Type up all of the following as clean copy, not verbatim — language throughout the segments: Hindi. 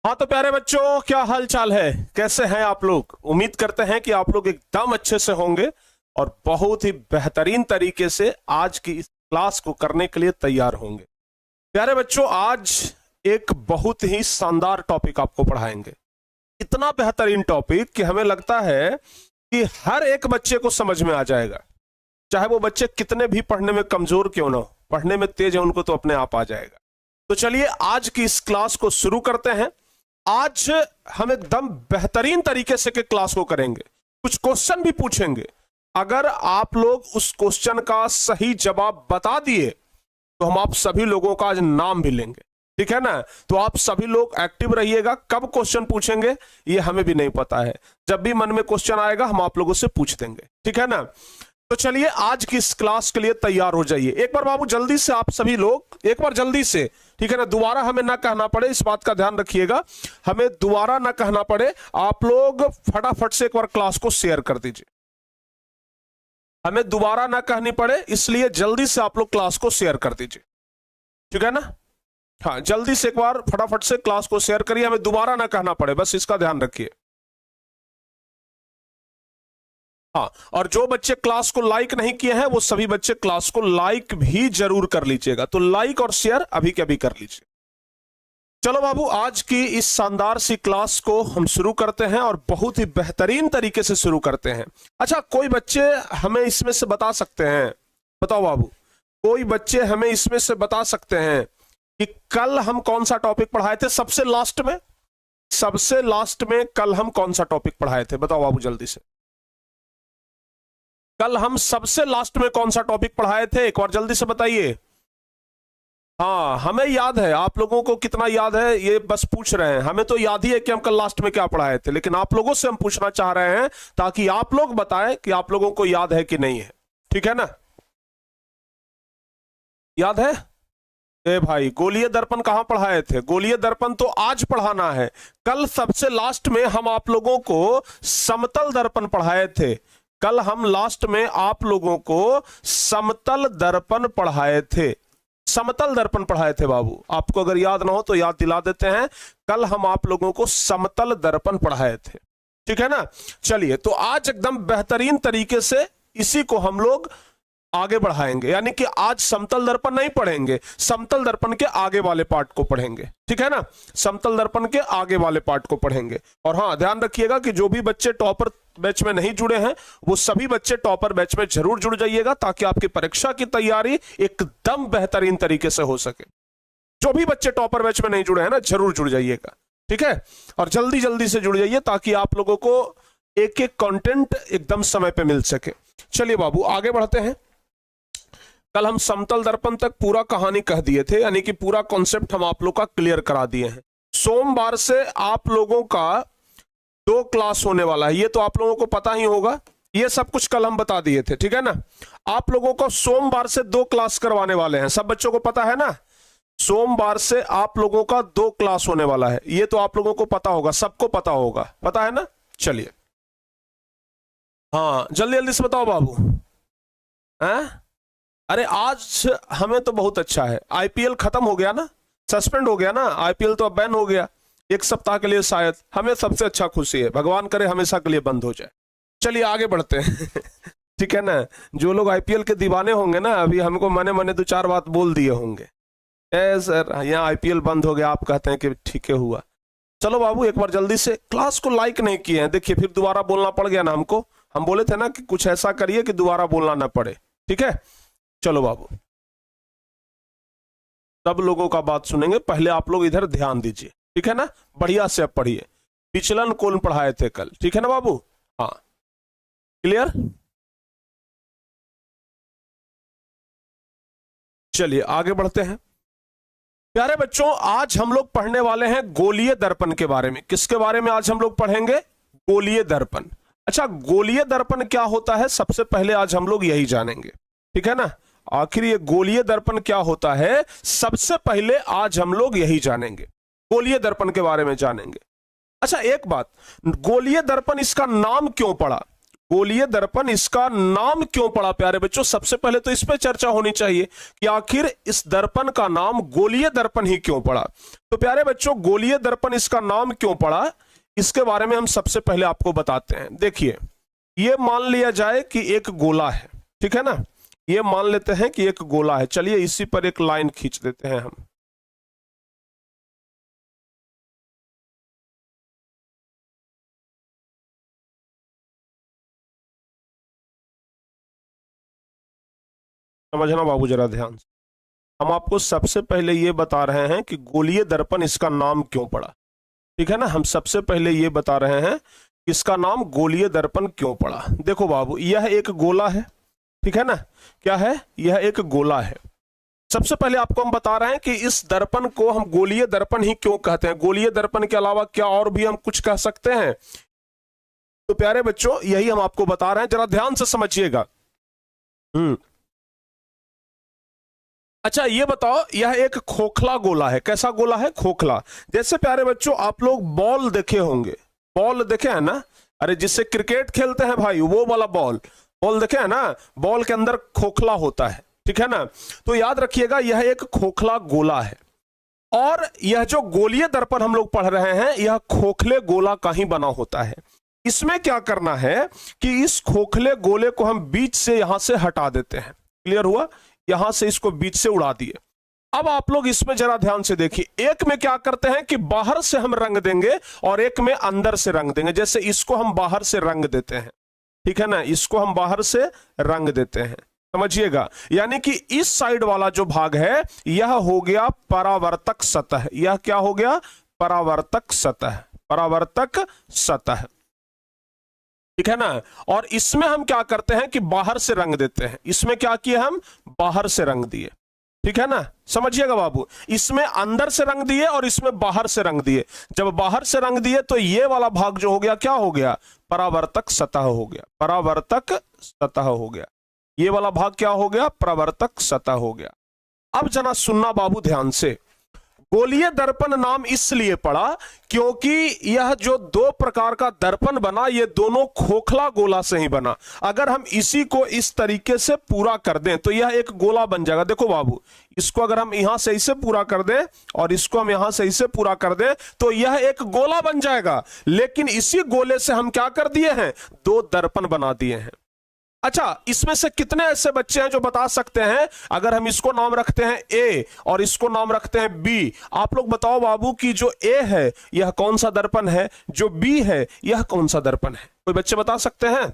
हाँ तो प्यारे बच्चों, क्या हाल चाल है? कैसे हैं आप लोग? उम्मीद करते हैं कि आप लोग एकदम अच्छे से होंगे और बहुत ही बेहतरीन तरीके से आज की इस क्लास को करने के लिए तैयार होंगे। प्यारे बच्चों, आज एक बहुत ही शानदार टॉपिक आपको पढ़ाएंगे। इतना बेहतरीन टॉपिक कि हमें लगता है कि हर एक बच्चे को समझ में आ जाएगा, चाहे वो बच्चे कितने भी पढ़ने में कमजोर क्यों ना हो। पढ़ने में तेज है उनको तो अपने आप आ जाएगा। तो चलिए आज की इस क्लास को शुरू करते हैं। आज हम एकदम बेहतरीन तरीके से के क्लास को करेंगे। कुछ क्वेश्चन भी पूछेंगे। अगर आप लोग उस क्वेश्चन का सही जवाब बता दिए तो हम आप सभी लोगों का आज नाम भी लेंगे, ठीक है ना? तो आप सभी लोग एक्टिव रहिएगा। कब क्वेश्चन पूछेंगे ये हमें भी नहीं पता है। जब भी मन में क्वेश्चन आएगा हम आप लोगों से पूछ देंगे, ठीक है ना? तो चलिए आज की इस क्लास के लिए तैयार हो जाइए। एक बार बाबू जल्दी से आप सभी लोग एक बार जल्दी से, ठीक है ना? दोबारा हमें ना कहना पड़े, इस बात का ध्यान रखिएगा। हमें दोबारा ना कहना पड़े। आप लोग फटाफट से एक बार क्लास को शेयर कर दीजिए। हमें दोबारा ना कहनी पड़े, इसलिए जल्दी से आप लोग क्लास को शेयर कर दीजिए, ठीक है ना? हाँ, जल्दी से एक बार फटाफट से क्लास को शेयर करिए। हमें दोबारा ना कहना पड़े, बस इसका ध्यान रखिए। हाँ, और जो बच्चे क्लास को लाइक नहीं किए हैं वो सभी बच्चे क्लास को लाइक भी जरूर कर लीजिएगा। तो लाइक और शेयर अभी के अभी कर लीजिए। चलो बाबू, आज की इस शानदार सी क्लास को हम शुरू करते हैं और बहुत ही बेहतरीन तरीके से शुरू करते हैं। अच्छा, कोई बच्चे हमें इसमें से बता सकते हैं? बताओ बाबू, कोई बच्चे हमें इसमें से बता सकते हैं कि कल हम कौन सा टॉपिक पढ़ाए थे? सबसे लास्ट में कल हम कौन सा टॉपिक पढ़ाए थे? बताओ बाबू जल्दी से। कल हम सबसे लास्ट में कौन सा टॉपिक पढ़ाए थे? एक बार जल्दी से बताइए। हाँ, हमें याद है। आप लोगों को कितना याद है ये बस पूछ रहे हैं। हमें तो याद ही है कि हम कल लास्ट में क्या पढ़ाए थे, लेकिन आप लोगों से हम पूछना चाह रहे हैं ताकि आप लोग बताएं कि आप लोगों को याद है कि नहीं है, ठीक है ना? याद है? ए भाई, गोलीय दर्पण कहां पढ़ाए थे? गोलीय दर्पण तो आज पढ़ाना है। कल सबसे लास्ट में हम आप लोगों को समतल दर्पण पढ़ाए थे। कल हम लास्ट में आप लोगों को समतल दर्पण पढ़ाए थे। समतल दर्पण पढ़ाए थे बाबू। आपको अगर याद ना हो तो याद दिला देते हैं। कल हम आप लोगों को समतल दर्पण पढ़ाए थे, ठीक है ना? चलिए, तो आज एकदम बेहतरीन तरीके से इसी को हम लोग आगे बढ़ाएंगे। यानी कि आज समतल दर्पण नहीं पढ़ेंगे, समतल दर्पण के आगे वाले पार्ट को पढ़ेंगे, ठीक है ना? समतल दर्पण के आगे वाले पार्ट को पढ़ेंगे। और हाँ, ध्यान रखिएगा कि जो भी बच्चे टॉपर बैच में नहीं जुड़े हैं वो सभी बच्चे टॉपर बैच में जरूर जुड़ जाइएगा, ताकि आपकी परीक्षा की तैयारी एकदम बेहतरीन तरीके से हो सके। जो भी बच्चे टॉपर बैच में नहीं जुड़े हैं ना, जरूर जुड़ जाइएगा, ठीक है? और जल्दी जल्दी से जुड़ जाइए ताकि आप लोगों को एक एक कंटेंट एकदम समय पे मिल सके। चलिए बाबू, आगे बढ़ते हैं। कल हम समतल दर्पण तक पूरा कहानी कह दिए थे, यानी कि पूरा कॉन्सेप्ट हम आप लोग का क्लियर करा दिए हैं। सोमवार से आप लोगों का 2 क्लास होने वाला है, ये तो आप लोगों को पता ही होगा। ये सब कुछ कल हम बता दिए थे, ठीक है ना? आप लोगों को सोमवार से 2 क्लास करवाने वाले हैं। सब बच्चों को पता है ना? सोमवार से आप लोगों का 2 क्लास होने वाला है। ये तो आप लोगों को पता होगा, सबको पता होगा, पता है ना? चलिए, हाँ, जल्दी जल्दी से बताओ बाबू। हैं? अरे आज हमें तो बहुत अच्छा है। आईपीएल खत्म हो गया ना, सस्पेंड हो गया ना, आईपीएल तो अब बैन हो गया 1 सप्ताह के लिए शायद। हमें सबसे अच्छा खुशी है, भगवान करे हमेशा के लिए बंद हो जाए। चलिए आगे बढ़ते हैं ठीक है ना? जो लोग आईपीएल के दीवाने होंगे ना, अभी हमको मने मने 2-4 बात बोल दिए होंगे, ए सर यहाँ आईपीएल बंद हो गया, आप कहते हैं कि ठीक है हुआ। चलो बाबू, एक बार जल्दी से क्लास को लाइक नहीं किए हैं, देखिए फिर दोबारा बोलना पड़ गया ना हमको। हम बोले थे ना कि कुछ ऐसा करिए कि दोबारा बोलना ना पड़े, ठीक है? चलो बाबू, सब लोगों का बात सुनेंगे। पहले आप लोग इधर ध्यान दीजिए, ठीक है ना? बढ़िया से अब पढ़िए। विचलन कोण पढ़ाए थे कल, ठीक है ना बाबू? हाँ, क्लियर? चलिए आगे बढ़ते हैं। प्यारे बच्चों, आज हम लोग पढ़ने वाले हैं गोलीय दर्पण के बारे में। किसके बारे में आज हम लोग पढ़ेंगे? गोलीय दर्पण। अच्छा, गोलीय दर्पण क्या होता है सबसे पहले आज हम लोग यही जानेंगे, ठीक है ना? आखिर ये गोलीय दर्पण क्या होता है सबसे पहले आज हम लोग यही जानेंगे, गोलीय दर्पण के बारे में जानेंगे। अच्छा एक बात, गोलीय दर्पण इसका नाम क्यों पड़ा? गोलीय दर्पण इसका नाम क्यों पड़ा प्यारे बच्चों? सबसे पहले तो इस पे चर्चा होनी चाहिए कि आखिर इस दर्पण का नाम गोलीय दर्पण ही क्यों पड़ा। तो प्यारे बच्चों, गोलीय दर्पण इसका नाम क्यों पड़ा, इसके बारे में हम सबसे पहले आपको बताते हैं। देखिए, ये मान लिया जाए कि एक गोला है, ठीक है ना, ये मान लेते हैं कि एक गोला है। चलिए इसी पर एक लाइन खींच देते हैं हम। समझना बाबू जरा ध्यान से, हम आपको सबसे पहले ये बता रहे हैं कि गोलीय दर्पण इसका नाम क्यों पड़ा, ठीक है ना। हम सबसे पहले ये बता रहे हैं इसका नाम गोलीय दर्पण क्यों पड़ा। देखो बाबू, यह एक गोला है, ठीक है ना, क्या है, यह एक गोला है। सबसे पहले आपको हम बता रहे हैं कि इस दर्पण को हम गोलीय दर्पण ही क्यों कहते हैं। गोलीय दर्पण के अलावा क्या और भी हम कुछ कह सकते हैं? तो प्यारे बच्चों, यही हम आपको बता रहे हैं, जरा ध्यान से समझिएगा। अच्छा ये बताओ, यह एक खोखला गोला है। कैसा गोला है? खोखला। जैसे प्यारे बच्चों आप लोग बॉल देखे होंगे, बॉल देखे हैं ना, अरे जिससे क्रिकेट खेलते हैं भाई, वो वाला बॉल, बॉल देखे हैं ना, बॉल के अंदर खोखला होता है, ठीक है ना। तो याद रखिएगा यह एक खोखला गोला है, और यह जो गोलीय दर्पण हम लोग पढ़ रहे हैं, यह खोखले गोला का ही बना होता है। इसमें क्या करना है कि इस खोखले गोले को हम बीच से यहां से हटा देते हैं। क्लियर हुआ? यहां से इसको बीच से उड़ा दिए। अब आप लोग इसमें जरा ध्यान से देखिए, एक में क्या करते हैं कि बाहर से हम रंग देंगे और एक में अंदर से रंग देंगे। जैसे इसको हम बाहर से रंग देते हैं, ठीक है ना, इसको हम बाहर से रंग देते हैं, समझिएगा। यानी कि इस साइड वाला जो भाग है यह हो गया परावर्तक सतह। यह क्या हो गया? परावर्तक सतह, परावर्तक सतह, ठीक है ना। और इसमें हम क्या करते हैं कि बाहर से रंग देते हैं। इसमें क्या किए हम? बाहर से रंग दिए, ठीक है ना, समझिएगा बाबू। इसमें अंदर से रंग दिए और इसमें बाहर से रंग दिए। जब बाहर से रंग दिए तो ये वाला भाग जो हो गया, क्या हो गया? परावर्तक सतह हो गया, परावर्तक सतह हो गया। ये वाला भाग क्या हो गया? परावर्तक सतह हो गया। अब जना सुनना बाबू ध्यान से, गोलीय दर्पण नाम इसलिए पड़ा क्योंकि यह जो दो प्रकार का दर्पण बना, ये दोनों खोखला गोला से ही बना। अगर हम इसी को इस तरीके से पूरा कर दें तो यह एक गोला बन जाएगा। देखो बाबू, इसको अगर हम यहां से इसे पूरा कर दें और इसको हम यहां से इसे पूरा कर दें तो यह एक गोला बन जाएगा। लेकिन इसी गोले से हम क्या कर दिए हैं? दो दर्पण बना दिए हैं। अच्छा, इसमें से कितने ऐसे बच्चे हैं जो बता सकते हैं, अगर हम इसको नाम रखते हैं ए और इसको नाम रखते हैं बी, आप लोग बताओ बाबू कि जो ए है यह कौन सा दर्पण है, जो बी है यह कौन सा दर्पण है? कोई बच्चे बता सकते हैं?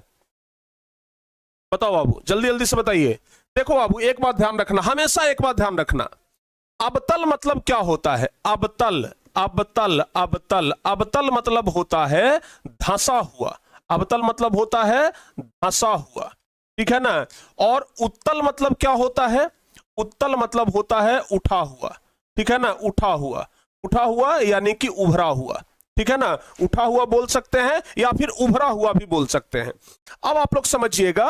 बताओ बाबू, जल्दी जल्दी से बताइए। देखो बाबू, एक बात ध्यान रखना, हमेशा एक बात ध्यान रखना, अबतल मतलब क्या होता है? अबतल, अबतल, अबतल, अबतल मतलब होता है धंसा हुआ। अबतल मतलब होता है धंसा हुआ, ठीक है ना। और उत्तल मतलब क्या होता है? उत्तल मतलब होता है उठा हुआ, ठीक है ना, उठा हुआ, उठा हुआ यानी कि उभरा हुआ, ठीक है ना। उठा हुआ बोल सकते हैं या फिर उभरा हुआ भी बोल सकते हैं। अब आप लोग समझिएगा,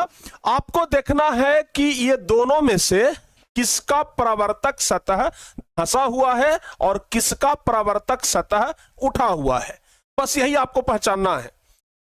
आपको देखना है कि ये दोनों में से किसका परावर्तक सतह धंसा हुआ है और किसका परावर्तक सतह उठा हुआ है। बस यही आपको पहचानना है,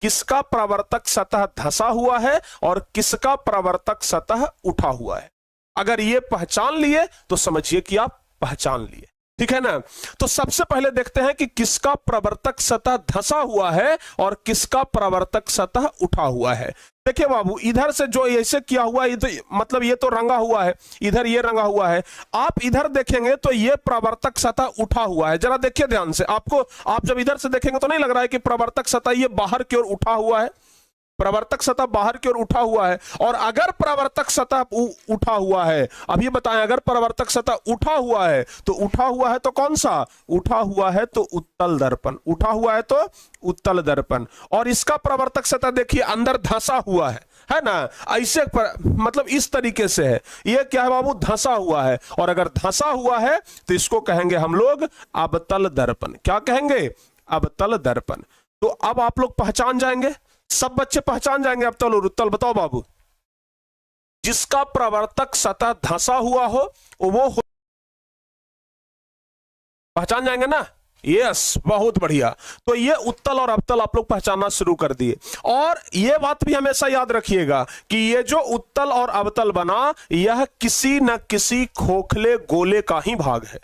किसका परावर्तक सतह धंसा हुआ है और किसका परावर्तक सतह उठा हुआ है। अगर ये पहचान लिए तो समझिए कि आप पहचान लिए, ठीक है ना। तो सबसे पहले देखते हैं कि किसका परावर्तक सतह धंसा हुआ है और किसका परावर्तक सतह उठा हुआ है। देखिए बाबू, इधर से जो ऐसे किया हुआ है, तो मतलब ये तो रंगा हुआ है, इधर ये रंगा हुआ है। आप इधर देखेंगे तो ये परावर्तक सतह उठा हुआ है। जरा देखिए ध्यान से, आपको, आप जब इधर से देखेंगे तो नहीं लग रहा है कि परावर्तक सतह ये बाहर की ओर उठा हुआ है? परावर्तक सतह बाहर की ओर उठा हुआ है। और अगर परावर्तक सतह उठा हुआ है, अब ये बताएं, अगर परावर्तक सतह उठा हुआ है तो उठा हुआ है तो कौन सा? उठा हुआ है तो उत्तल दर्पण, उठा हुआ है तो उत्तल दर्पण। और इसका परावर्तक सतह देखिए अंदर धंसा हुआ है ना, ऐसे मतलब इस तरीके से है। ये क्या है बाबू? धंसा हुआ है। और अगर धंसा हुआ है तो इसको कहेंगे हम लोग अबतल दर्पण। क्या कहेंगे? अबतल दर्पण। तो अब आप लोग पहचान जाएंगे, सब बच्चे पहचान जाएंगे अबतल और उत्तल। बताओ बाबू, जिसका प्रवर्तक सतह धंसा हुआ हो वो पहचान जाएंगे ना? यस, बहुत बढ़िया। तो ये उत्तल और अवतल आप लोग पहचानना शुरू कर दिए। और ये बात भी हमेशा याद रखिएगा कि ये जो उत्तल और अवतल बना, यह किसी न किसी खोखले गोले का ही भाग है,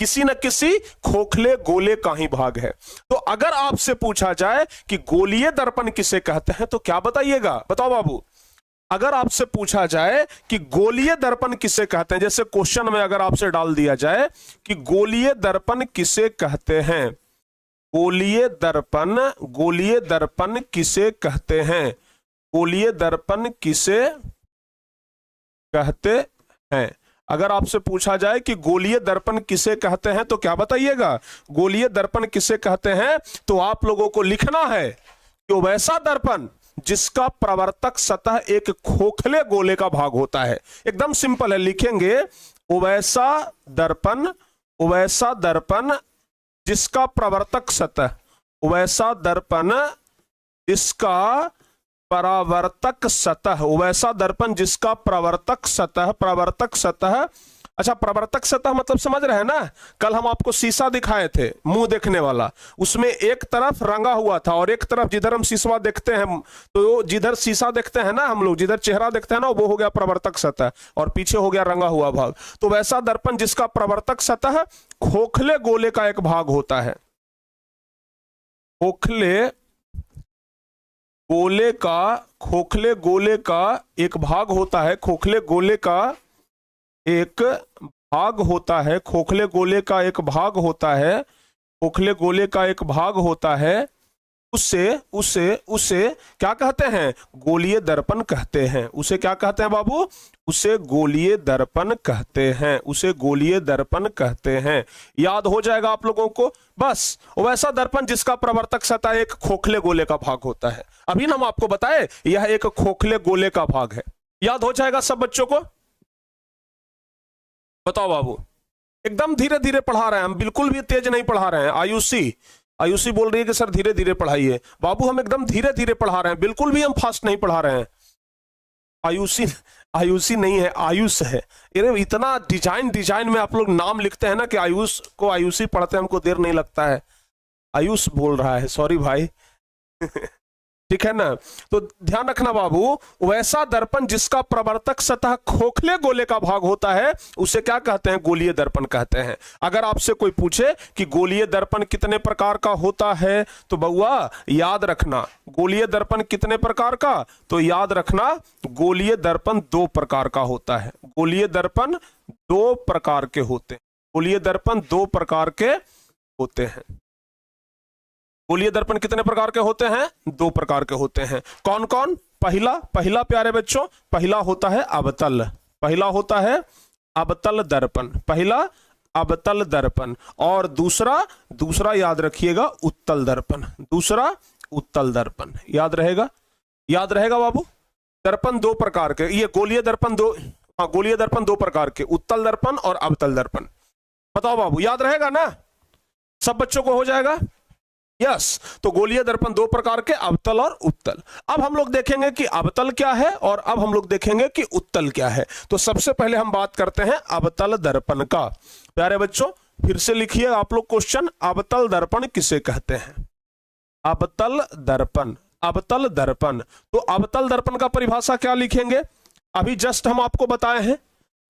किसी न किसी खोखले गोले का ही भाग है। तो अगर आपसे पूछा जाए कि गोलीय दर्पण किसे कहते हैं तो क्या बताइएगा? बताओ बाबू, अगर आपसे पूछा जाए कि गोलीय दर्पण किसे कहते हैं, जैसे क्वेश्चन में अगर आपसे डाल दिया जाए कि गोलीय दर्पण किसे कहते हैं, गोलीय दर्पण किसे कहते हैं, गोलीय दर्पण किसे कहते हैं, अगर आपसे पूछा जाए कि गोलीय दर्पण किसे कहते हैं तो क्या बताइएगा? गोलीय दर्पण किसे कहते हैं तो आप लोगों को लिखना है कि वैसा दर्पण जिसका प्रवर्तक सतह एक खोखले गोले का भाग होता है। एकदम सिंपल है, लिखेंगे वैसा दर्पण जिसका प्रवर्तक सतह, वैसा दर्पण जिसका परावर्तक सतह, वैसा दर्पण जिसका प्रवर्तक सतह। अच्छा, प्रवर्तक सतह मतलब समझ रहे हैं ना? कल हम आपको शीशा दिखाए थे, मुंह देखने वाला, उसमें एक तरफ रंगा हुआ था और एक तरफ जिधर हम शीशा देखते हैं, तो जिधर शीशा देखते हैं ना हम लोग, जिधर चेहरा देखते हैं ना, वो हो गया प्रवर्तक सतह और पीछे हो गया रंगा हुआ भाग। तो वैसा दर्पण जिसका प्रवर्तक सतह खोखले गोले का एक भाग होता है, खोखले गोले का एक भाग होता है, खोखले गोले का एक भाग होता है, खोखले गोले का एक भाग होता है, खोखले गोले का एक भाग होता है, उसे क्या कहते हैं? गोलीय दर्पण कहते हैं। उसे क्या कहते हैं बाबू? उसे गोलीय दर्पण कहते हैं, उसे गोलीय दर्पण कहते हैं। याद हो जाएगा आप लोगों को? बस वैसा दर्पण जिसका प्रवर्तक सतह एक खोखले गोले का भाग होता है। अभी ना हम आपको बताए यह एक खोखले गोले का भाग है। याद हो जाएगा सब बच्चों को? बताओ बाबू, एकदम धीरे धीरे पढ़ा रहे हैं हम, बिल्कुल भी तेज नहीं पढ़ा रहे हैं। आयुषी बोल रही है कि सर धीरे धीरे पढ़ाइए। बाबू हम एकदम धीरे धीरे पढ़ा रहे हैं, बिल्कुल भी हम फास्ट नहीं पढ़ा रहे हैं। आयुषी नहीं है, आयुष है। इतना डिजाइन में आप लोग नाम लिखते हैं ना कि आयुष को आयुषी पढ़ते हैं, हमको देर नहीं लगता है। आयुष बोल रहा है, सॉरी भाई। ठीक है ना? तो ध्यान रखना बाबू, वैसा दर्पण जिसका प्रवर्तक सतह खोखले गोले का भाग होता है उसे क्या कहते हैं? गोलीय दर्पण कहते हैं। अगर आपसे कोई पूछे कि गोलीय दर्पण कितने प्रकार का होता है तो बउआ याद रखना, गोलीय दर्पण कितने प्रकार का? तो याद रखना गोलीय दर्पण 2 प्रकार का होता है। गोलीय दर्पण 2 प्रकार के होते हैं, गोलीय दर्पण 2 प्रकार के होते हैं। गोलीय दर्पण कितने प्रकार के होते हैं? 2 प्रकार के होते हैं। कौन कौन? पहला प्यारे बच्चों, पहला होता है अवतल, पहला होता है अवतल दर्पण, पहला अवतल दर्पण। और दूसरा याद रखिएगा उत्तल दर्पण, दूसरा उत्तल दर्पण। याद रहेगा बाबू? दर्पण 2 प्रकार के, ये गोलीय दर्पण 2, हाँ गोलीय दर्पण 2 प्रकार के, उत्तल दर्पण और अवतल दर्पण। बताओ बाबू, याद रहेगा ना? सब बच्चों को हो जाएगा? यस। तो गोलीय दर्पण 2 प्रकार के, अवतल और उत्तल। अब हम लोग देखेंगे कि अवतल क्या है और अब हम लोग देखेंगे कि उत्तल क्या है। तो सबसे पहले हम बात करते हैं अवतल दर्पण का। प्यारे बच्चों फिर से लिखिए आप लोग क्वेश्चन, अवतल दर्पण किसे कहते हैं? अवतल दर्पण, अवतल दर्पण। तो अवतल दर्पण का परिभाषा क्या लिखेंगे? अभी जस्ट हम आपको बताए हैं।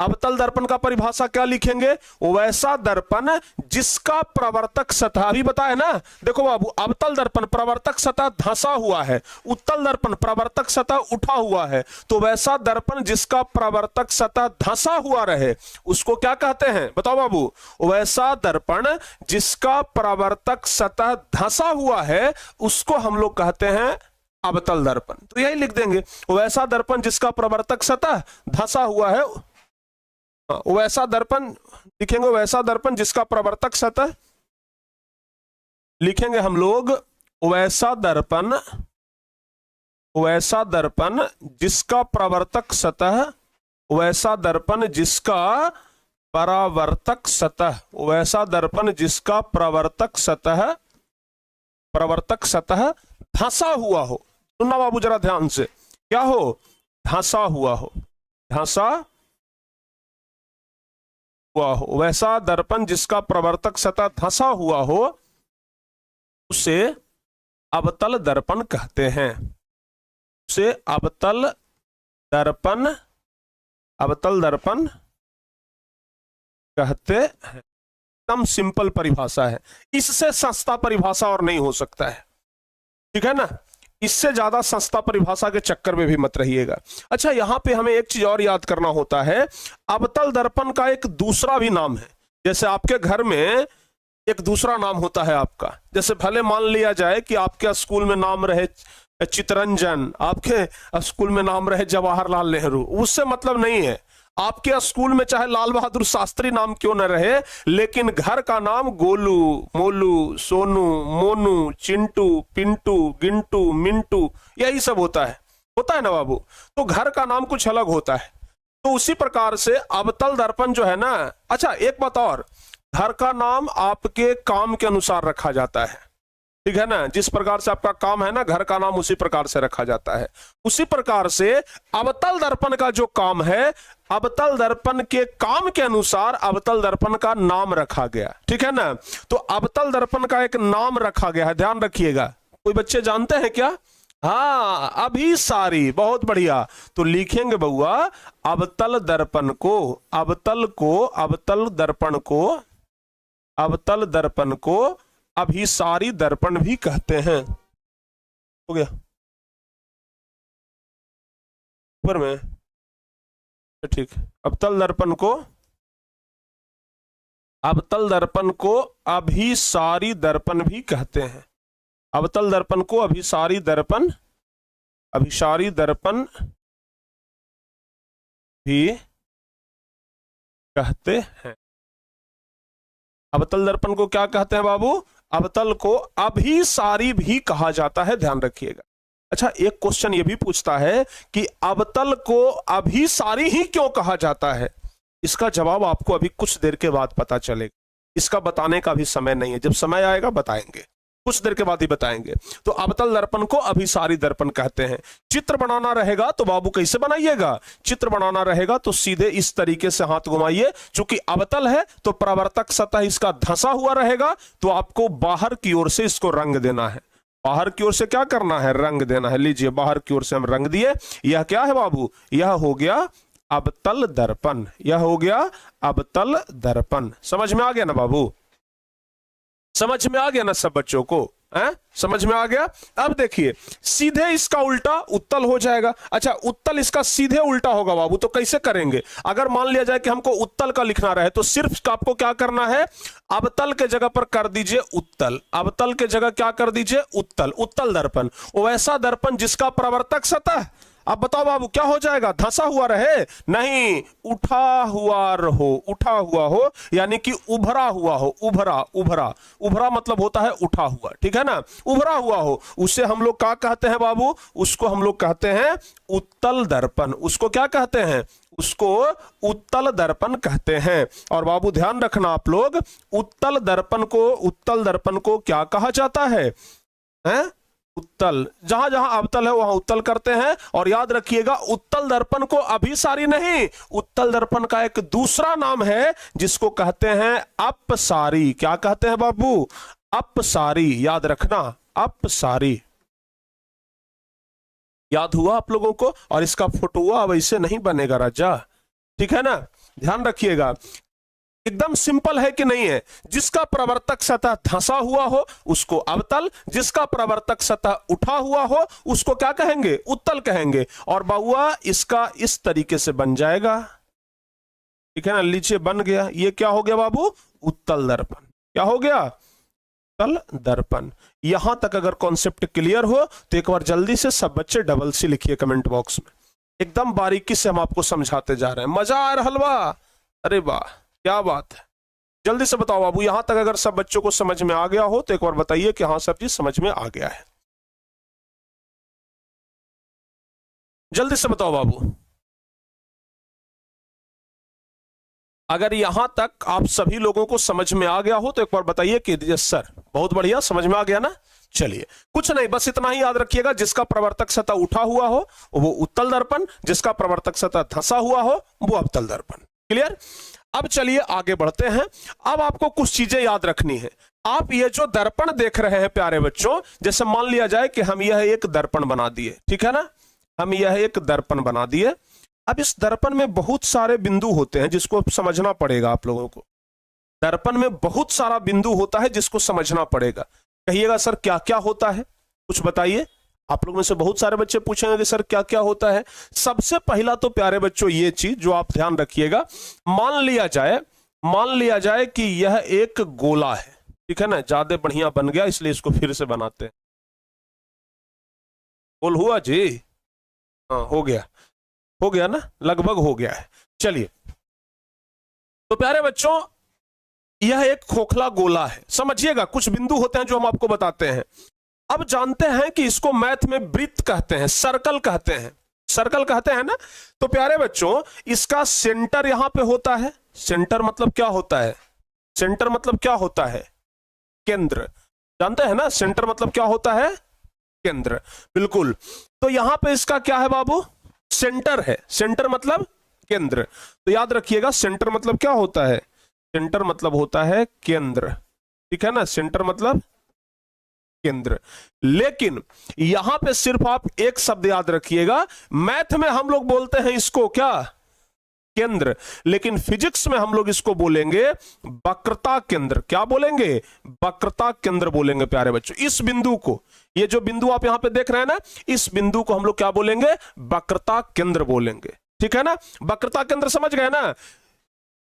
अवतल दर्पण का परिभाषा क्या लिखेंगे? वैसा दर्पण जिसका प्रवर्तक सतह, अभी बताए ना, देखो बाबू, अवतल दर्पण प्रवर्तक सतह धंसा हुआ है, उत्तल दर्पण प्रवर्तक सतह उठा हुआ है। तो वैसा दर्पण जिसका प्रवर्तक सतह धंसा हुआ रहे उसको क्या कहते हैं? बताओ बाबू, वैसा दर्पण जिसका प्रवर्तक सतह धंसा हुआ है उसको हम लोग कहते हैं अवतल दर्पण। तो यही लिख देंगे, वैसा दर्पण जिसका प्रवर्तक सतह धंसा हुआ है, वैसा दर्पण लिखेंगे, वैसा दर्पण जिसका प्रवर्तक सतह, लिखेंगे हम लोग वैसा दर्पण जिसका प्रवर्तक सतह, वैसा दर्पण जिसका परावर्तक सतह, वैसा दर्पण जिसका प्रवर्तक सतह धंसा हुआ हो। सुनना बाबू जरा ध्यान से, क्या हो? धंसा हुआ हो, धंसा हुआ हो। वैसा दर्पण जिसका प्रवर्तक सतह धंसा हुआ हो उसे अवतल दर्पण कहते हैं, उसे अवतल दर्पण कहते हैं। एकदम सिंपल परिभाषा है, इससे सस्ता परिभाषा और नहीं हो सकता है, ठीक है ना। इससे ज्यादा सस्ता परिभाषा के चक्कर में भी मत रहिएगा। अच्छा, यहां पे हमें एक चीज और याद करना होता है, अवतल दर्पण का एक दूसरा भी नाम है। जैसे आपके घर में एक दूसरा नाम होता है आपका, जैसे भले मान लिया जाए कि आपके स्कूल में नाम रहे चितरंजन, आपके स्कूल में नाम रहे जवाहरलाल नेहरू, उससे मतलब नहीं है। आपके स्कूल में चाहे लाल बहादुर शास्त्री नाम क्यों न रहे, लेकिन घर का नाम गोलू, मोलू, सोनू, मोनू, चिंटू, पिंटू, गिंटू, मिंटू, यही सब होता है ना बाबू। तो घर का नाम कुछ अलग होता है। तो उसी प्रकार से अवतल दर्पण जो है ना, अच्छा एक बात और, घर का नाम आपके काम के अनुसार रखा जाता है, ठीक है ना। जिस प्रकार से आपका काम है ना, घर का नाम उसी प्रकार से रखा जाता है। उसी प्रकार से अवतल दर्पण का जो काम है, अवतल दर्पण के काम के अनुसार अवतल दर्पण का नाम रखा गया, ठीक है ना। तो अवतल दर्पण का एक नाम रखा गया है, ध्यान रखिएगा। कोई बच्चे जानते हैं क्या? हाँ, अभिसारी, बहुत बढ़िया। तो लिखेंगे बउआ, अवतल दर्पण को, अवतल दर्पण को अभिसारी दर्पण भी कहते हैं। हो गया ऊपर में, ठीक। अवतल दर्पण को अभिसारी दर्पण भी कहते हैं। अवतल दर्पण को अभिसारी दर्पण भी कहते हैं। अवतल दर्पण को क्या कहते हैं बाबू? अवतल को अभिसारी भी कहा जाता है, ध्यान रखिएगा। अच्छा, एक क्वेश्चन ये भी पूछता है कि अवतल को अभिसारी ही क्यों कहा जाता है? इसका जवाब आपको अभी कुछ देर के बाद पता चलेगा। इसका बताने का भी समय नहीं है, जब समय आएगा बताएंगे, कुछ देर के बाद ही बताएंगे। तो अवतल दर्पण को अभिसारी दर्पण कहते हैं। चित्र बनाना रहेगा तो बाबू कैसे बनाइएगा? चित्र बनाना रहेगा तो सीधे इस तरीके से हाथ घुमाइए। चूंकि अवतल है तो परावर्तक सतह इसका धंसा हुआ रहेगा, तो आपको बाहर की ओर से इसको रंग देना है। बाहर की ओर से क्या करना है? रंग देना है। लीजिए, बाहर की ओर से हम रंग दिए। यह क्या है बाबू? यह हो गया अवतल दर्पण। यह हो गया अवतल दर्पण। समझ में आ गया ना बाबू? समझ में आ गया ना सब बच्चों को? समझ में आ गया? अब देखिए, सीधे इसका उल्टा उत्तल हो जाएगा। अच्छा, उत्तल इसका सीधे उल्टा होगा बाबू, तो कैसे करेंगे? अगर मान लिया जाए कि हमको उत्तल का लिखना रहे, तो सिर्फ आपको क्या करना है? अवतल के जगह पर कर दीजिए उत्तल। अवतल के जगह क्या कर दीजिए? उत्तल। उत्तल दर्पण, वैसा दर्पण जिसका प्रवर्तक सतह, अब बताओ बाबू क्या हो जाएगा? धंसा हुआ रहे? नहीं, उठा हुआ रहो। उठा हुआ हो यानी कि उभरा हुआ हो। उभरा मतलब होता है उठा हुआ, ठीक है ना। उभरा हुआ हो, उसे हम लोग क्या कहते हैं बाबू? उसको हम लोग कहते हैं उत्तल दर्पण। उसको क्या कहते हैं? उसको उत्तल दर्पण कहते हैं। और बाबू ध्यान रखना आप लोग, उत्तल दर्पण को क्या कहा जाता है? उत्तल। जहां जहां अवतल है वहां उत्तल करते हैं। और याद रखिएगा, उत्तल दर्पण को अभिसारी नहीं, उत्तल दर्पण का एक दूसरा नाम है जिसको कहते हैं अपसारी। क्या कहते हैं बाबू? अपसारी। याद रखना, अपसारी। याद हुआ आप लोगों को? और इसका फोटोआ वैसे नहीं बनेगा राजा, ठीक है ना। ध्यान रखिएगा, एकदम सिंपल है कि नहीं है? जिसका प्रवर्तक सतह धंसा हुआ हो उसको अवतल, जिसका प्रवर्तक सतह उठा हुआ हो उसको क्या कहेंगे? उत्तल कहेंगे। और बाबुआ इसका इस तरीके से बन जाएगा, ठीक है ना। लीजिए, बन गया। ये क्या हो गया बाबू? उत्तल दर्पण। क्या हो गया? उत्तल दर्पण। यहां तक अगर कॉन्सेप्ट क्लियर हो तो एक बार जल्दी से सब बच्चे डबल सी लिखिए कमेंट बॉक्स में। एकदम बारीकी से हम आपको समझाते जा रहे हैं। मजा आ रहा हलवा? अरे वाह, क्या बात है। जल्दी से बताओ बाबू, यहां तक अगर सब बच्चों को समझ में आ गया हो तो एक बार बताइए कि हाँ सब चीज समझ में आ गया है। जल्दी से बताओ बाबू। अगर यहां तक आप सभी लोगों को समझ में आ गया हो तो एक बार बताइए कि यस सर, बहुत बढ़िया, समझ में आ गया ना। चलिए, कुछ नहीं, बस इतना ही याद रखिएगा, जिसका प्रवर्तक सतह उठा हुआ हो वो उत्तल दर्पण, जिसका प्रवर्तक सतह धंसा हुआ हो वो अवतल दर्पण। क्लियर? अब चलिए आगे बढ़ते हैं। अब आपको कुछ चीजें याद रखनी है। आप ये जो दर्पण देख रहे हैं प्यारे बच्चों, जैसे मान लिया जाए कि हम यह एक दर्पण बना दिए, ठीक है ना, हम यह एक दर्पण बना दिए। अब इस दर्पण में बहुत सारे बिंदु होते हैं जिसको समझना पड़ेगा आप लोगों को। दर्पण में बहुत सारा बिंदु होता है जिसको समझना पड़ेगा। कहिएगा सर क्या क्या होता है, कुछ बताइए। आप लोग में से बहुत सारे बच्चे पूछेंगे कि सर क्या क्या होता है। सबसे पहला तो प्यारे बच्चों ये चीज जो आप ध्यान रखिएगा, मान लिया जाए कि यह एक गोला है, ठीक है ना, ज्यादा बढ़िया बन गया इसलिए इसको फिर से बनाते हैं। गोल हुआ जी, हाँ हो गया ना, लगभग हो गया है। चलिए, तो प्यारे बच्चों यह एक खोखला गोला है, समझिएगा कुछ बिंदु होते हैं जो हम आपको बताते हैं। अब जानते हैं कि इसको मैथ में वृत्त कहते हैं, सर्कल कहते हैं ना। तो प्यारे बच्चों इसका सेंटर यहां पे होता है। सेंटर मतलब क्या होता है? सेंटर मतलब क्या होता है? केंद्र। जानते हैं ना सेंटर मतलब क्या होता है? केंद्र, बिल्कुल। तो यहां पे इसका क्या है बाबू? सेंटर है। सेंटर मतलब केंद्र। तो याद रखिएगा सेंटर मतलब क्या होता है? सेंटर मतलब होता है केंद्र, ठीक है ना, सेंटर मतलब केंद्र। लेकिन यहां पे सिर्फ आप एक शब्द याद रखिएगा, मैथ में हम लोग बोलते हैं इसको क्या? केंद्र। लेकिन फिजिक्स में हम लोग इसको बोलेंगे वक्रता केंद्र। क्या बोलेंगे? वक्रता केंद्र बोलेंगे प्यारे बच्चों। इस बिंदु को, ये जो बिंदु आप यहां पे देख रहे हैं ना, इस बिंदु को हम लोग क्या बोलेंगे? वक्रता केंद्र बोलेंगे, ठीक है ना। वक्रता केंद्र समझ गए ना।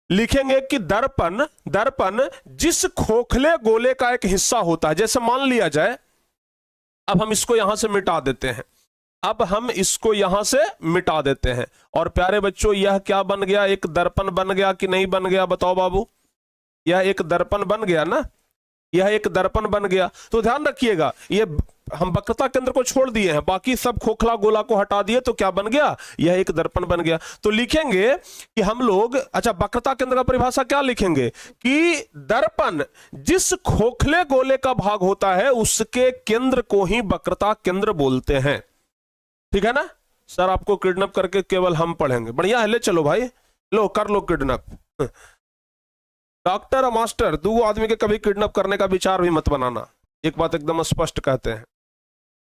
लिखेंगे कि दर्पण जिस खोखले गोले का एक हिस्सा होता है, जैसे मान लिया जाए, अब हम इसको यहां से मिटा देते हैं, और प्यारे बच्चों यह क्या बन गया? एक दर्पण बन गया कि नहीं बन गया? बताओ बाबू, यह एक दर्पण बन गया ना, यह एक दर्पण बन गया। तो ध्यान रखिएगा, ये हम वक्रता केंद्र को छोड़ दिए हैं, बाकी सब खोखला गोला को हटा दिए, तो क्या बन गया? यह एक दर्पण बन गया। तो लिखेंगे कि हम लोग, अच्छा वक्रता केंद्र का परिभाषा क्या लिखेंगे कि दर्पण जिस खोखले गोले का भाग होता है उसके केंद्र को ही वक्रता केंद्र बोलते हैं, ठीक है ना। सर आपको किडनैप करके केवल हम पढ़ेंगे, बढ़िया है, ले चलो भाई, लो कर लो किडनैप। डॉक्टर और मास्टर दो आदमी के कभी किडनैप करने का विचार भी मत बनाना, एक बात एकदम स्पष्ट कहते हैं।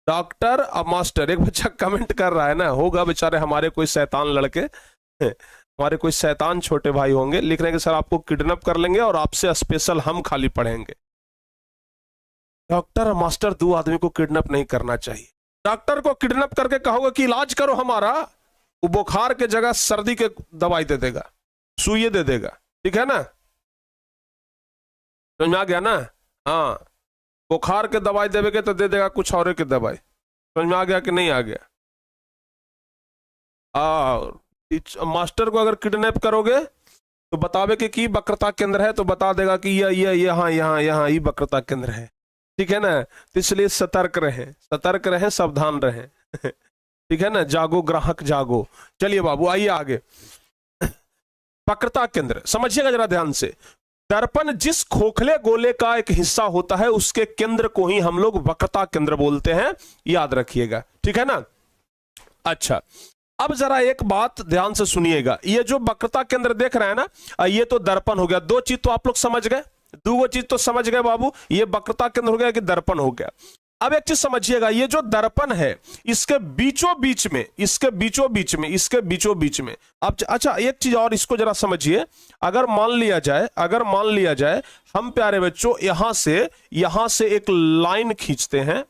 डॉक्टर और मास्टर, एक बच्चा कमेंट कर रहा है ना, होगा बेचारे हमारे कोई शैतान लड़के, हमारे कोई शैतान छोटे भाई होंगे, लिख रहे हैं कि सर आपको किडनैप कर लेंगे और आपसे स्पेशल हम खाली पढ़ेंगे। डॉक्टर और मास्टर दो आदमी को किडनैप नहीं करना चाहिए। डॉक्टर को किडनैप करके कहोगे कि इलाज करो हमारा, वो बुखार के जगह सर्दी के दवाई दे देगा, सुई दे देगा, ठीक है ना, समझ में आ गया ना। हाँ, बुखार के दवाई देवेगे तो दे देगा कुछ और के दवाई, समझ में आ गया कि नहीं आ गया। मास्टर को अगर किडनैप करोगे तो बतावे कि वक्रता केंद्र है, तो बता देगा कि यह यहाँ ये वक्रता केंद्र है, ठीक है ना। तो इसलिए सतर्क रहें, सावधान रहें, ठीक है ना, जागो ग्राहक जागो। चलिए बाबू आइए आगे। वक्रता केंद्र समझिएगा जरा ध्यान से। दर्पण जिस खोखले गोले का एक हिस्सा होता है उसके केंद्र को ही हम लोग वक्रता केंद्र बोलते हैं, याद रखिएगा, ठीक है ना। अच्छा, अब जरा एक बात ध्यान से सुनिएगा, ये जो वक्रता केंद्र देख रहे हैं ना, ये तो दर्पण हो गया। दो चीज तो आप लोग समझ गए, दो चीज तो समझ गए बाबू, ये वक्रता केंद्र हो गया कि दर्पण हो गया। अब एक चीज समझिएगा, ये जो दर्पण है इसके बीचों बीच में अब, अच्छा एक चीज और इसको जरा समझिए। अगर मान लिया जाए हम प्यारे बच्चों यहां से एक लाइन खींचते हैं,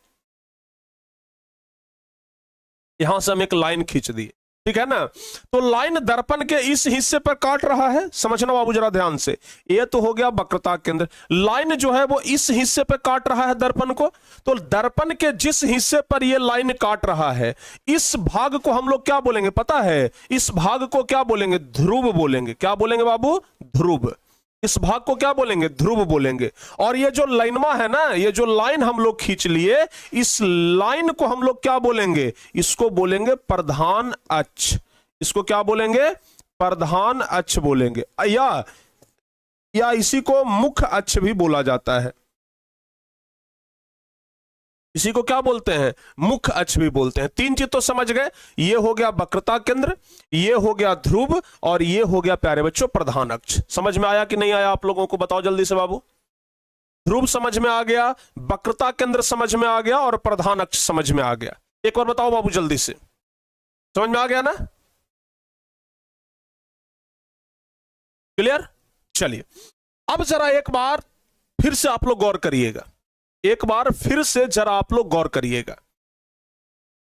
यहां से हम एक लाइन खींच दिए, ठीक है ना। तो लाइन दर्पण के इस हिस्से पर काट रहा है, समझना बाबू जरा ध्यान से। ये तो हो गया वक्रता केंद्र। लाइन जो है वो इस हिस्से पर काट रहा है दर्पण को, तो दर्पण के जिस हिस्से पर ये लाइन काट रहा है इस भाग को हम लोग क्या बोलेंगे पता है? इस भाग को क्या बोलेंगे? ध्रुव बोलेंगे। क्या बोलेंगे बाबू? ध्रुव। इस भाग को क्या बोलेंगे? ध्रुव बोलेंगे। और ये जो लाइनमा है ना, ये जो लाइन हम लोग खींच लिए, इस लाइन को हम लोग क्या बोलेंगे? इसको बोलेंगे प्रधान अक्ष। इसको क्या बोलेंगे? प्रधान अक्ष बोलेंगे, या इसी को मुख्य अक्ष भी बोला जाता है। इसी को क्या बोलते हैं? मुख्य अक्ष भी बोलते हैं। तीन चीज तो समझ गए, ये हो गया वक्रता केंद्र, ये हो गया ध्रुव, और ये हो गया प्यारे बच्चों प्रधान अक्ष। समझ में आया कि नहीं आया आप लोगों को? बताओ जल्दी से बाबू। ध्रुव समझ में आ गया, वक्रता केंद्र समझ में आ गया और प्रधान अक्ष समझ में आ गया। एक बार बताओ बाबू जल्दी से, समझ में आ गया ना? क्लियर? चलिए अब जरा एक बार फिर से आप लोग गौर करिएगा, एक बार फिर से जरा आप लोग गौर करिएगा।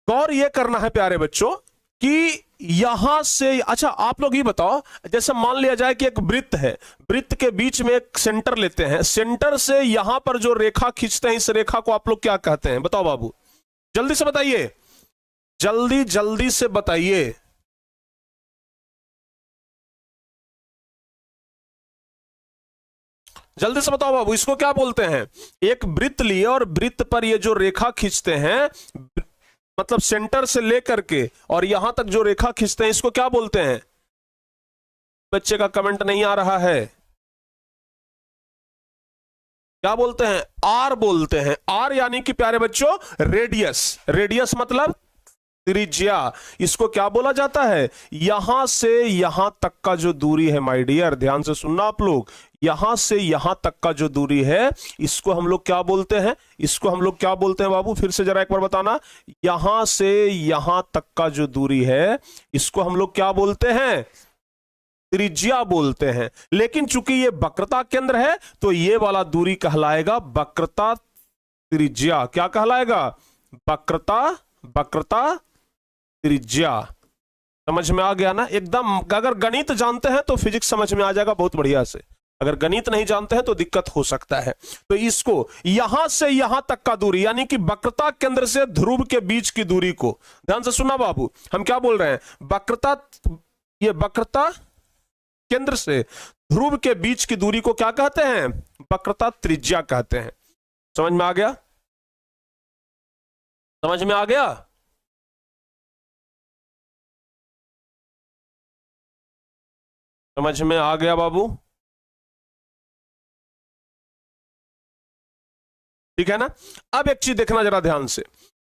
गौर ये करना है प्यारे बच्चों कि यहां से, अच्छा आप लोग ये बताओ, जैसे मान लिया जाए कि एक वृत्त है, वृत्त के बीच में एक सेंटर लेते हैं, सेंटर से यहां पर जो रेखा खींचते हैं, इस रेखा को आप लोग क्या कहते हैं? बताओ बाबू, जल्दी से बताइए, जल्दी जल्दी से बताइए। जल्दी से बताओ बाबू, इसको क्या बोलते हैं? एक वृत्त लिए और वृत्त पर ये जो रेखा खींचते हैं, मतलब सेंटर से लेकर के और यहां तक जो रेखा खींचते हैं, इसको क्या बोलते हैं? बच्चे का कमेंट नहीं आ रहा है, क्या बोलते हैं? आर बोलते हैं। आर यानी कि प्यारे बच्चों रेडियस, रेडियस मतलब त्रिज्या। इसको क्या बोला जाता है? यहां से यहां तक का जो दूरी है, माय डियर ध्यान से सुनना आप लोग, यहां से यहां तक का जो दूरी है, इसको हम लोग क्या बोलते हैं? इसको हम लोग क्या बोलते हैं बाबू? फिर से जरा एक बार बताना। यहां से यहां तक का जो दूरी है, इसको हम लोग क्या बोलते हैं? त्रिज्या बोलते हैं। लेकिन चूंकि ये वक्रता केंद्र है तो ये वाला दूरी कहलाएगा वक्रता त्रिज्या। क्या कहलाएगा? वक्रता, वक्रता त्रिज्या। समझ में आ गया ना एकदम? अगर गणित जानते हैं तो फिजिक्स समझ में आ जाएगा बहुत बढ़िया से, अगर गणित नहीं जानते हैं तो दिक्कत हो सकता है। तो इसको यहां से यहां तक का दूरी, यानी कि वक्रता केंद्र से ध्रुव के बीच की दूरी को, ध्यान से सुनना बाबू, हम क्या बोल रहे हैं? वक्रता, ये वक्रता केंद्र से ध्रुव के बीच की दूरी को क्या कहते हैं? वक्रता त्रिज्या कहते हैं। समझ में आ गया? समझ में आ गया? समझ में आ गया बाबू? ठीक है ना? अब एक चीज देखना जरा ध्यान से,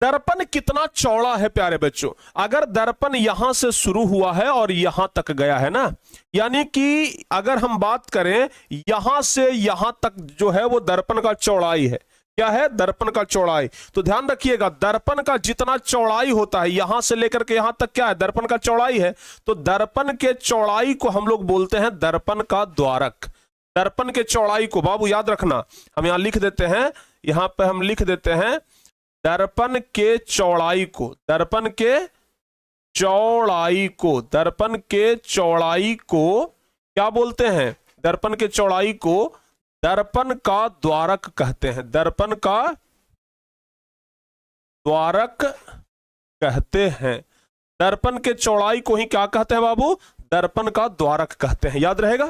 दर्पण कितना चौड़ा है प्यारे बच्चों। अगर दर्पण यहां से शुरू हुआ है और यहां तक गया है ना, यानी कि अगर हम बात करें यहां से यहां तक जो है वो दर्पण का चौड़ाई है। क्या है? दर्पण का चौड़ाई। तो ध्यान रखिएगा, दर्पण का जितना चौड़ाई होता है यहां से लेकर के यहां तक, क्या है? दर्पण का चौड़ाई है। तो दर्पण के चौड़ाई को हम लोग बोलते हैं दर्पण का द्वारक। दर्पण के चौड़ाई को बाबू याद रखना, हम यहां लिख देते हैं, यहां पे हम लिख देते हैं दर्पण के चौड़ाई को, दर्पण के चौड़ाई को, दर्पण के चौड़ाई को क्या बोलते हैं? दर्पण के चौड़ाई को दर्पण का द्वारक कहते हैं। दर्पण का द्वारक कहते हैं। दर्पण के चौड़ाई को ही क्या कहते हैं बाबू? दर्पण का द्वारक कहते हैं। याद रहेगा?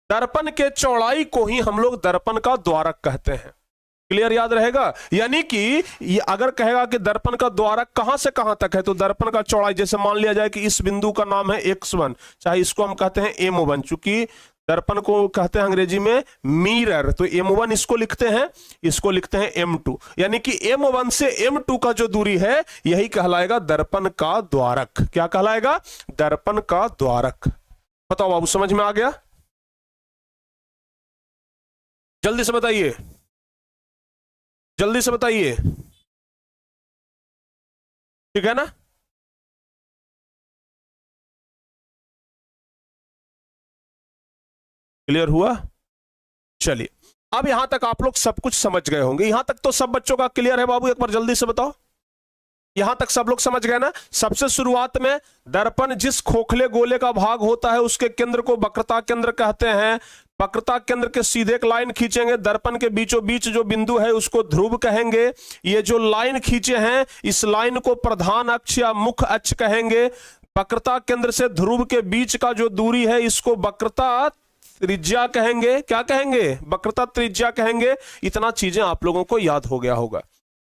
दर्पण के चौड़ाई को ही हम लोग दर्पण का द्वारक कहते हैं। क्लियर? याद रहेगा? यानी कि अगर कहेगा कि दर्पण का द्वारक कहां से कहां तक है, तो दर्पण का चौड़ाई, जैसे मान लिया जाए कि इस बिंदु का नाम है x1, चाहे इसको हम कहते हैं m1, चूंकि दर्पण को कहते हैं अंग्रेजी में मिरर, तो m1 इसको लिखते हैं, इसको लिखते हैं m2, यानी कि m1 से m2 का जो दूरी है यही कहलाएगा दर्पण का द्वारक। क्या कहलाएगा? दर्पण का द्वारक। बताओ बाबू, समझ में आ गया? जल्दी से बताइए, जल्दी से बताइए। ठीक है ना? क्लियर हुआ? चलिए अब यहां तक आप लोग सब कुछ समझ गए होंगे। यहां तक तो सब बच्चों का क्लियर है बाबू? एक बार जल्दी से बताओ, यहां तक सब लोग समझ गए ना? सबसे शुरुआत में दर्पण जिस खोखले गोले का भाग होता है उसके केंद्र को वक्रता केंद्र कहते हैं। वक्रता केंद्र के सीधे एक लाइन खींचेंगे, दर्पण के बीचों बीच जो बिंदु है उसको ध्रुव कहेंगे। ये जो लाइन खींचे हैं इस लाइन को प्रधान अक्ष या मुख्य अक्ष कहेंगे। वक्रता केंद्र से ध्रुव के बीच का जो दूरी है इसको वक्रता त्रिज्या कहेंगे। क्या कहेंगे? वक्रता त्रिज्या कहेंगे। इतना चीजें आप लोगों को याद हो गया होगा।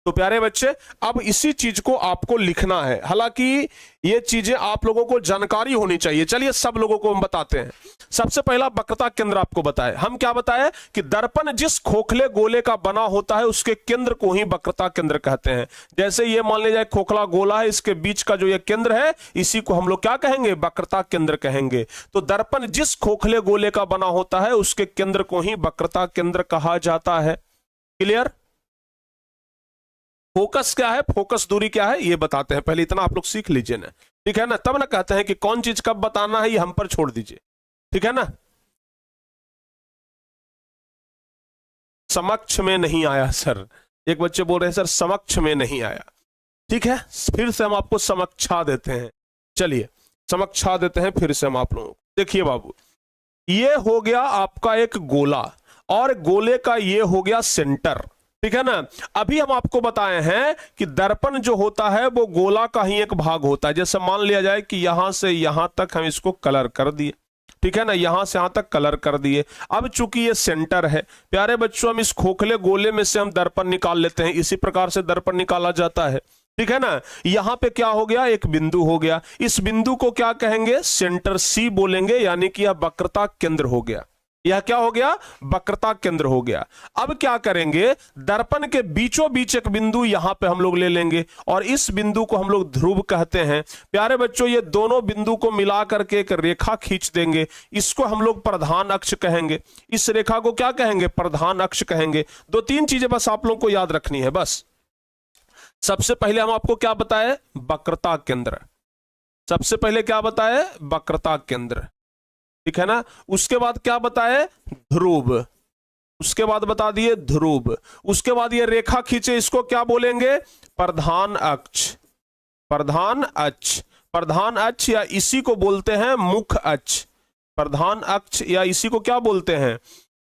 तो प्यारे बच्चे, अब इसी चीज को आपको लिखना है। हालांकि ये चीजें आप लोगों को जानकारी होनी चाहिए। चलिए सब लोगों को हम बताते हैं। सबसे पहला वक्रता केंद्र आपको बताए, हम क्या बताए कि दर्पण जिस खोखले गोले का बना होता है उसके केंद्र को ही वक्रता केंद्र कहते हैं। जैसे ये मान लीजिए खोखला गोला है, इसके बीच का जो ये केंद्र है इसी को हम लोग क्या कहेंगे, वक्रता केंद्र कहेंगे। तो दर्पण जिस खोखले गोले का बना होता है उसके केंद्र को ही वक्रता केंद्र कहा जाता है। क्लियर? फोकस क्या है, फोकस दूरी क्या है, ये बताते हैं। पहले इतना आप लोग सीख लीजिए ना, ठीक है ना, तब ना कहते हैं कि कौन चीज कब बताना है, ये हम पर छोड़ दीजिए, ठीक है ना। समक्ष में नहीं आया सर, एक बच्चे बोल रहे हैं सर समक्ष में नहीं आया। ठीक है, फिर से हम आपको समक्षा देते हैं। चलिए समक्षा देते हैं फिर से हम आप लोगों को। देखिए बाबू, ये हो गया आपका एक गोला और गोले का ये हो गया सेंटर, ठीक है ना। अभी हम आपको बताए हैं कि दर्पण जो होता है वो गोला का ही एक भाग होता है। जैसे मान लिया जाए कि यहां से यहां तक हम इसको कलर कर दिए, ठीक है ना, यहां से यहां तक कलर कर दिए। अब चूंकि ये सेंटर है प्यारे बच्चों, हम इस खोखले गोले में से हम दर्पण निकाल लेते हैं। इसी प्रकार से दर्पण निकाला जाता है, ठीक है ना। यहां पे क्या हो गया, एक बिंदु हो गया। इस बिंदु को क्या कहेंगे, सेंटर सी बोलेंगे, यानी कि यह वक्रता केंद्र हो गया। यह क्या हो गया, वक्रता केंद्र हो गया। अब क्या करेंगे, दर्पण के बीचों बीच एक बिंदु यहां पे हम लोग ले लेंगे और इस बिंदु को हम लोग ध्रुव कहते हैं। प्यारे बच्चों, ये दोनों बिंदु को मिला करके एक रेखा खींच देंगे, इसको हम लोग प्रधान अक्ष कहेंगे। इस रेखा को क्या कहेंगे, प्रधान अक्ष कहेंगे। दो तीन चीजें बस आप लोग को याद रखनी है बस। सबसे पहले हम आपको क्या बताए, वक्रता केंद्र। सबसे पहले क्या बताए, वक्रता केंद्र, ठीक है ना। उसके बाद क्या बताए, ध्रुव। उसके बाद बता दिए ध्रुव। उसके बाद ये रेखा खींचे, इसको क्या बोलेंगे, प्रधान अक्ष। प्रधान अक्ष, प्रधान अक्ष या इसी को बोलते हैं मुख अक्ष। प्रधान अक्ष या इसी को क्या बोलते हैं,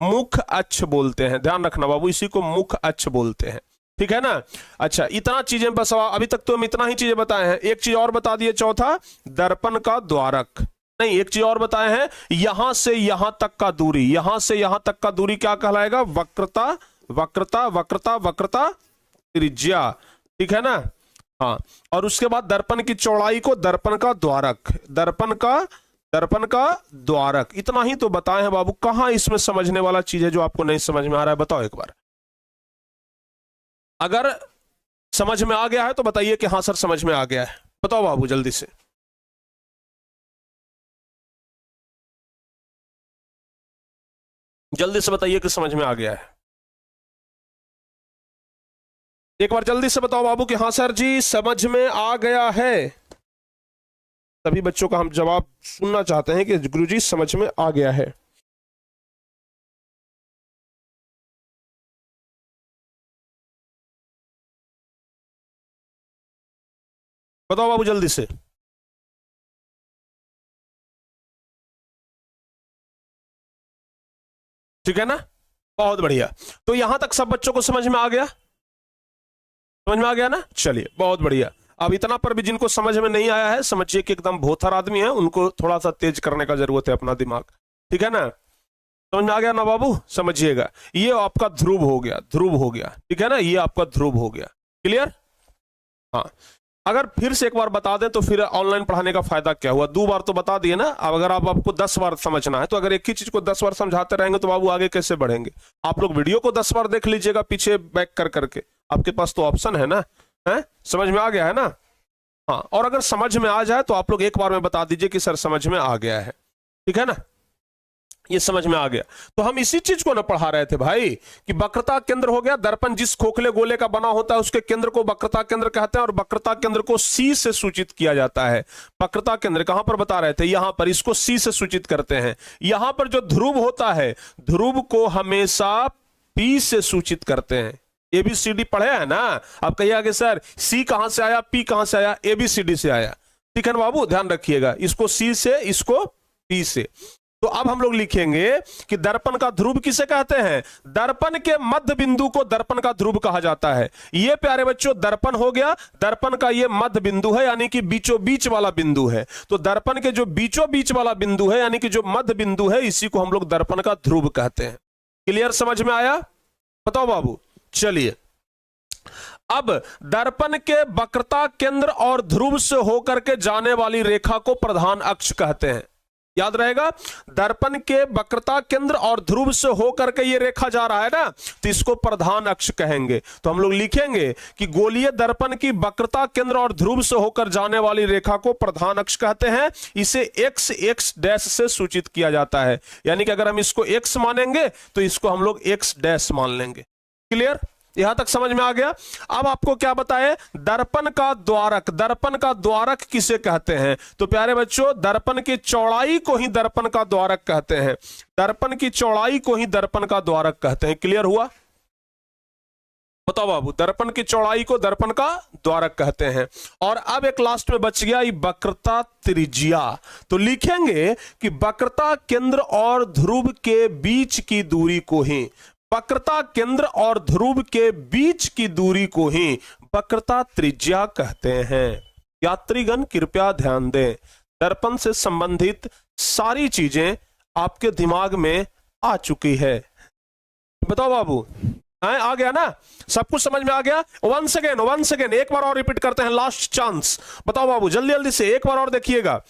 मुख अक्ष बोलते हैं। ध्यान रखना बाबू, इसी को मुख अक्ष बोलते हैं, ठीक है ना। अच्छा, इतना चीजें बस, अभी तक तो हम इतना ही चीजें बताए हैं। एक चीज और बता दिए, चौथा दर्पण का द्वारक। नहीं, एक चीज और बताए हैं, यहां से यहां तक का दूरी, यहां से यहां तक का दूरी क्या कहलाएगा, वक्रता, वक्रता, वक्रता, वक्रता त्रिज्या, ठीक है ना। हाँ, और उसके बाद दर्पण की चौड़ाई को दर्पण का द्वारक, दर्पण का द्वारक। इतना ही तो बताए हैं बाबू। कहां इसमें समझने वाला चीज है जो आपको नहीं समझ में आ रहा है, बताओ एक बार। अगर समझ में आ गया है तो बताइए कि हाँ सर समझ में आ गया है। बताओ बाबू जल्दी से। जल्दी से बताइए कि समझ में आ गया है। एक बार जल्दी से बताओ बाबू कि हाँ सर जी समझ में आ गया है। सभी बच्चों का हम जवाब सुनना चाहते हैं कि गुरुजी समझ में आ गया है। बताओ बाबू जल्दी से। ठीक है ना, बहुत बढ़िया। तो यहां तक सब बच्चों को समझ में आ गया, समझ में आ गया ना। चलिए बहुत बढ़िया। अब इतना पर भी जिनको समझ में नहीं आया है, समझिए कि एकदम भोथर आदमी है, उनको थोड़ा सा तेज करने का जरूरत है अपना दिमाग, ठीक है ना। समझ में आ गया ना बाबू, समझिएगा। ये आपका ध्रुव हो गया, ध्रुव हो गया, ठीक है ना, ये आपका ध्रुव हो गया। क्लियर? हाँ, अगर फिर से एक बार बता दें तो फिर ऑनलाइन पढ़ाने का फायदा क्या हुआ। 2 बार तो बता दिए ना। अब अगर आपको 10 बार समझना है तो अगर एक ही चीज को 10 बार समझाते रहेंगे तो बाबू आगे कैसे बढ़ेंगे। आप लोग वीडियो को 10 बार देख लीजिएगा पीछे बैक कर करके, आपके पास तो ऑप्शन है ना, है? समझ में आ गया है ना। हाँ, और अगर समझ में आ जाए तो आप लोग एक बार में बता दीजिए कि सर समझ में आ गया है, ठीक है ना, ये समझ में आ गया। तो हम इसी चीज को ना पढ़ा रहे थे भाई कि वक्रता केंद्र हो गया, दर्पण जिस खोखले गोले का बना होता है उसके केंद्र को वक्रता केंद्र कहते हैं और वक्रता केंद्र को सी से सूचित किया जाता है। वक्रता केंद्र कहां पर बता रहे थे, यहां पर, इसको सी से सूचित करते हैं। यहां पर जो ध्रुव होता है, ध्रुव को हमेशा पी से सूचित करते हैं। एबीसीडी पढ़े हैं ना आप, कहिए आगे सर सी कहां से आया, पी कहां से आया, एबीसीडी से आया, ठीक है ना बाबू, ध्यान रखिएगा। इसको सी से, इसको पी से। तो अब हम लोग लिखेंगे कि दर्पण का ध्रुव किसे कहते हैं, दर्पण के मध्य बिंदु को दर्पण का ध्रुव कहा जाता है। ये प्यारे बच्चों दर्पण हो गया, दर्पण का ये मध्य बिंदु है यानी कि बीचों बीच वाला बिंदु है। तो दर्पण के जो बीचों बीच वाला बिंदु है यानी कि जो मध्य बिंदु है, इसी को हम लोग दर्पण का ध्रुव कहते हैं। क्लियर, समझ में आया? बताओ बाबू। चलिए अब दर्पण के वक्रता केंद्र और ध्रुव से होकर के जाने वाली रेखा को प्रधान अक्ष कहते हैं। याद रहेगा, दर्पण के वक्रता केंद्र और ध्रुव से होकर के ये रेखा जा रहा है ना, तो इसको प्रधान अक्ष कहेंगे। तो हम लोग लिखेंगे कि गोलीय दर्पण की वक्रता केंद्र और ध्रुव से होकर जाने वाली रेखा को प्रधान अक्ष कहते हैं। इसे एक्स एक्स डैश से सूचित किया जाता है, यानी कि अगर हम इसको एक्स मानेंगे तो इसको हम लोग एक्स डैश मान लेंगे। क्लियर, यहां तक समझ में आ गया। अब आपको क्या बताए, दर्पण का द्वारक, दर्पण का द्वारक किसे कहते हैं? तो प्यारे बच्चों, दर्पण की चौड़ाई को ही दर्पण का द्वारक कहते हैं। दर्पण की चौड़ाई को ही दर्पण का द्वारक कहते हैं। क्लियर हुआ? बताओ बाबू, दर्पण की चौड़ाई को दर्पण का द्वारक कहते हैं। और अब एक लास्ट में बच गया वक्रता त्रिज्या। तो लिखेंगे कि वक्रता केंद्र और ध्रुव के बीच की दूरी को ही, वक्रता केंद्र और ध्रुव के बीच की दूरी को ही वक्रता त्रिज्या कहते हैं। यात्रीगण कृपया ध्यान दें, दर्पण से संबंधित सारी चीजें आपके दिमाग में आ चुकी है। बताओ बाबू, आ गया ना? सब कुछ समझ में आ गया? वंस अगेन एक बार और रिपीट करते हैं, लास्ट चांस। बताओ बाबू, जल्दी जल्दी से एक बार और देखिएगा।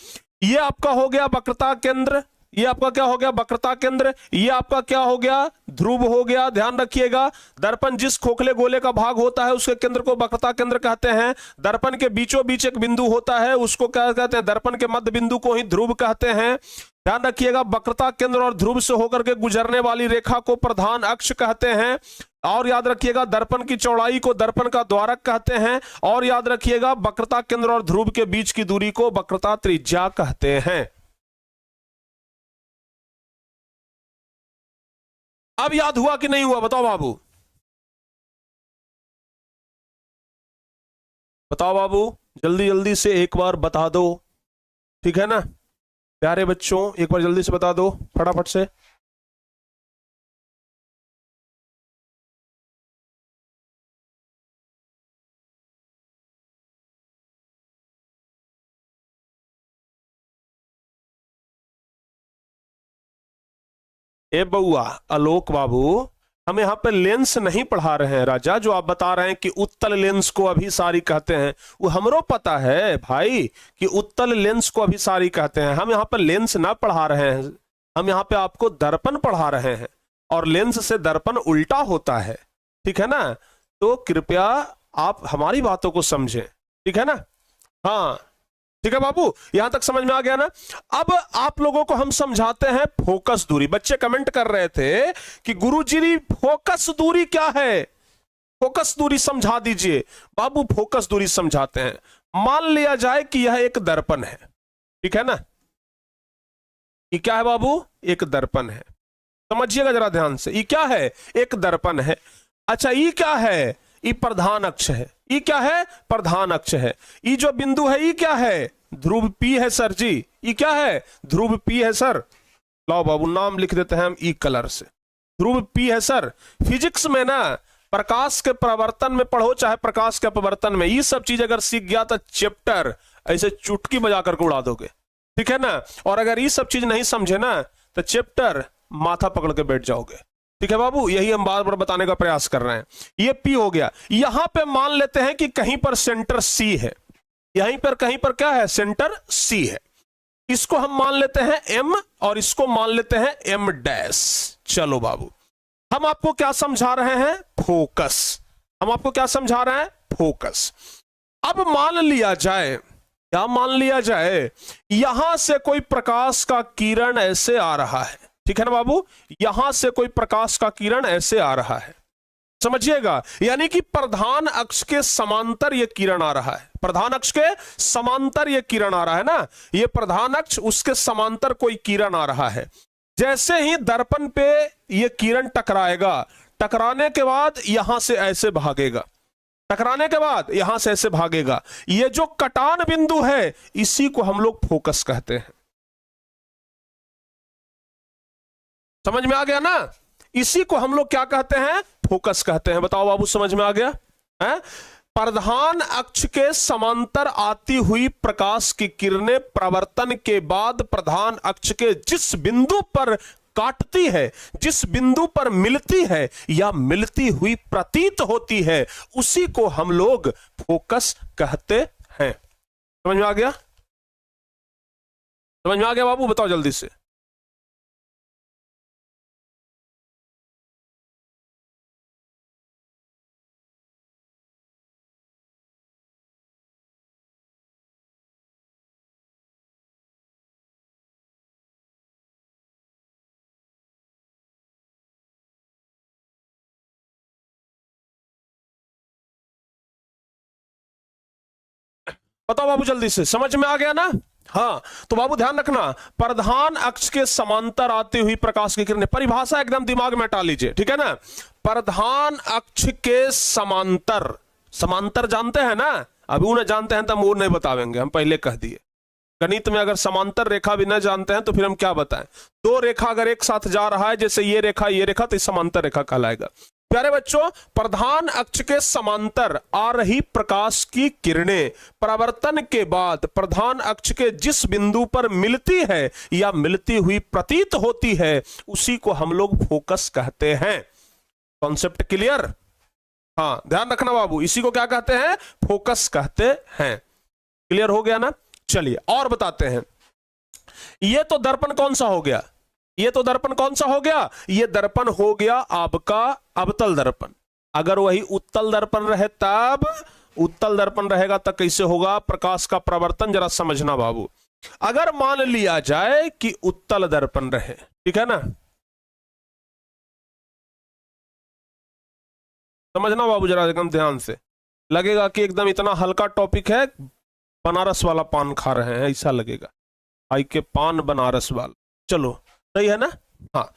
ये आपका हो गया वक्रता केंद्र, ये आपका क्या हो गया वक्रता केंद्र, ये आपका क्या हो गया ध्रुव हो गया। ध्यान रखिएगा, दर्पण जिस खोखले गोले का भाग होता है उसके केंद्र को वक्रता केंद्र कहते हैं। दर्पण के बीचों बीच एक बिंदु होता है, उसको क्या कहते हैं? दर्पण के मध्य बिंदु को ही ध्रुव कहते हैं। ध्यान रखिएगा, वक्रता केंद्र और ध्रुव से होकर के गुजरने वाली रेखा को प्रधान अक्ष कहते हैं। और याद रखिएगा, दर्पण की चौड़ाई को दर्पण का द्वारक कहते हैं। और याद रखिएगा, वक्रता केंद्र और ध्रुव के बीच की दूरी को वक्रता त्रिज्या कहते हैं। अब याद हुआ कि नहीं हुआ? बताओ बाबू, बताओ बाबू, जल्दी जल्दी से एक बार बता दो, ठीक है ना प्यारे बच्चों? एक बार जल्दी से बता दो फटाफट से। ए बउआ आलोक बाबू, हम यहाँ पे लेंस नहीं पढ़ा रहे हैं राजा। जो आप बता रहे हैं कि उत्तल लेंस को अभिसारी कहते हैं, वो हमरो पता है भाई कि उत्तल लेंस को अभिसारी कहते हैं। हम यहाँ पे लेंस ना पढ़ा रहे हैं, हम यहाँ पे आपको दर्पण पढ़ा रहे हैं, और लेंस से दर्पण उल्टा होता है, ठीक है ना? तो कृपया आप हमारी बातों को समझें, ठीक है ना? हाँ ठीक है बाबू, यहां तक समझ में आ गया ना? अब आप लोगों को हम समझाते हैं फोकस दूरी। बच्चे कमेंट कर रहे थे कि गुरुजी फोकस दूरी क्या है, फोकस दूरी समझा दीजिए। बाबू फोकस दूरी समझाते हैं। मान लिया जाए कि यह एक दर्पण है, ठीक है ना? ये क्या है बाबू? एक दर्पण है। समझिएगा जरा ध्यान से, ये क्या है? एक दर्पण है। अच्छा, ये क्या है? ये प्रधान अक्ष है। ये क्या है? प्रधान अक्ष है। ये जो बिंदु है ये क्या है? ध्रुव पी है सर जी। ये क्या है? ध्रुव पी है सर। लाओ बाबू नाम लिख देते हैं हम ई कलर से, ध्रुव पी है सर। फिजिक्स में ना प्रकाश के प्रवर्तन में पढ़ो चाहे प्रकाश के अपवर्तन में, ये सब चीज अगर सीख गया तो चैप्टर ऐसे चुटकी बजा करके उड़ा दोगे, ठीक है ना? और अगर ये सब चीज नहीं समझे ना तो चैप्टर माथा पकड़ के बैठ जाओगे, ठीक है बाबू? यही हम बार बार बताने का प्रयास कर रहे हैं। ये P हो गया। यहां पे मान लेते हैं कि कहीं पर सेंटर C है, यहीं पर कहीं पर क्या है? सेंटर C है। इसको हम मान लेते हैं M और इसको मान लेते हैं M डैश। चलो बाबू, हम आपको क्या समझा रहे हैं? फोकस। हम आपको क्या समझा रहे हैं? फोकस। अब मान लिया जाए, क्या मान लिया जाए? यहां से कोई प्रकाश का किरण ऐसे आ रहा है, ठीक है ना बाबू? यहां से कोई प्रकाश का किरण ऐसे आ रहा है, समझिएगा, यानी कि प्रधान अक्ष के समांतर ये किरण आ रहा है। प्रधान अक्ष के समांतर ये किरण आ रहा है ना, ये प्रधान अक्ष उसके समांतर कोई किरण आ रहा है। जैसे ही दर्पण पे ये किरण टकराएगा, टकराने के बाद यहां से ऐसे भागेगा, टकराने के बाद यहां से ऐसे भागेगा। ये जो कटान बिंदु है इसी को हम लोग फोकस कहते हैं। समझ में आ गया ना? इसी को हम लोग क्या कहते हैं? फोकस कहते हैं। बताओ बाबू, समझ में आ गया है? प्रधान अक्ष के समांतर आती हुई प्रकाश की किरणें प्रवर्तन के बाद प्रधान अक्ष के जिस बिंदु पर काटती है, जिस बिंदु पर मिलती है या मिलती हुई प्रतीत होती है, उसी को हम लोग फोकस कहते हैं। समझ में आ गया? समझ में आ गया बाबू? बताओ जल्दी से। बताओ बाबू जल्दी से, समझ में आ गया ना? हाँ, तो बाबू ध्यान रखना, प्रधान अक्ष के समांतर आती हुई प्रकाश की किरणें, परिभाषा एकदम दिमाग में टाल लीजिए, ठीक है ना? प्रधान अक्ष के समांतर, समांतर जानते हैं ना? अभी उन्हें जानते हैं तो हम वो नहीं बतावेंगे, हम पहले कह दिए। गणित में अगर समांतर रेखा भी न जानते हैं तो फिर हम क्या बताएं? दो रेखा अगर एक साथ जा रहा है, जैसे ये रेखा, तो समांतर रेखा कहलाएगा। प्यारे बच्चों, प्रधान अक्ष के समांतर आ रही प्रकाश की किरणें परावर्तन के बाद प्रधान अक्ष के जिस बिंदु पर मिलती है या मिलती हुई प्रतीत होती है, उसी को हम लोग फोकस कहते हैं। Concept clear? हाँ, ध्यान रखना बाबू, इसी को क्या कहते हैं? फोकस कहते हैं। क्लियर हो गया ना? चलिए और बताते हैं। ये तो दर्पण कौन सा हो गया? ये तो दर्पण कौन सा हो गया? ये दर्पण हो गया आपका अवतल दर्पण। अगर वही उत्तल दर्पण रहे तब, उत्तल दर्पण रहेगा तब कैसे होगा प्रकाश का प्रवर्तन? जरा समझना बाबू। अगर मान लिया जाए कि उत्तल दर्पण रहे, ठीक है ना? समझना बाबू जरा एकदम ध्यान से, लगेगा कि एकदम इतना हल्का टॉपिक है, बनारस वाला पान खा रहे हैं ऐसा लगेगा। आई के पान बनारस वाला, चलो सही है ना? हाँ,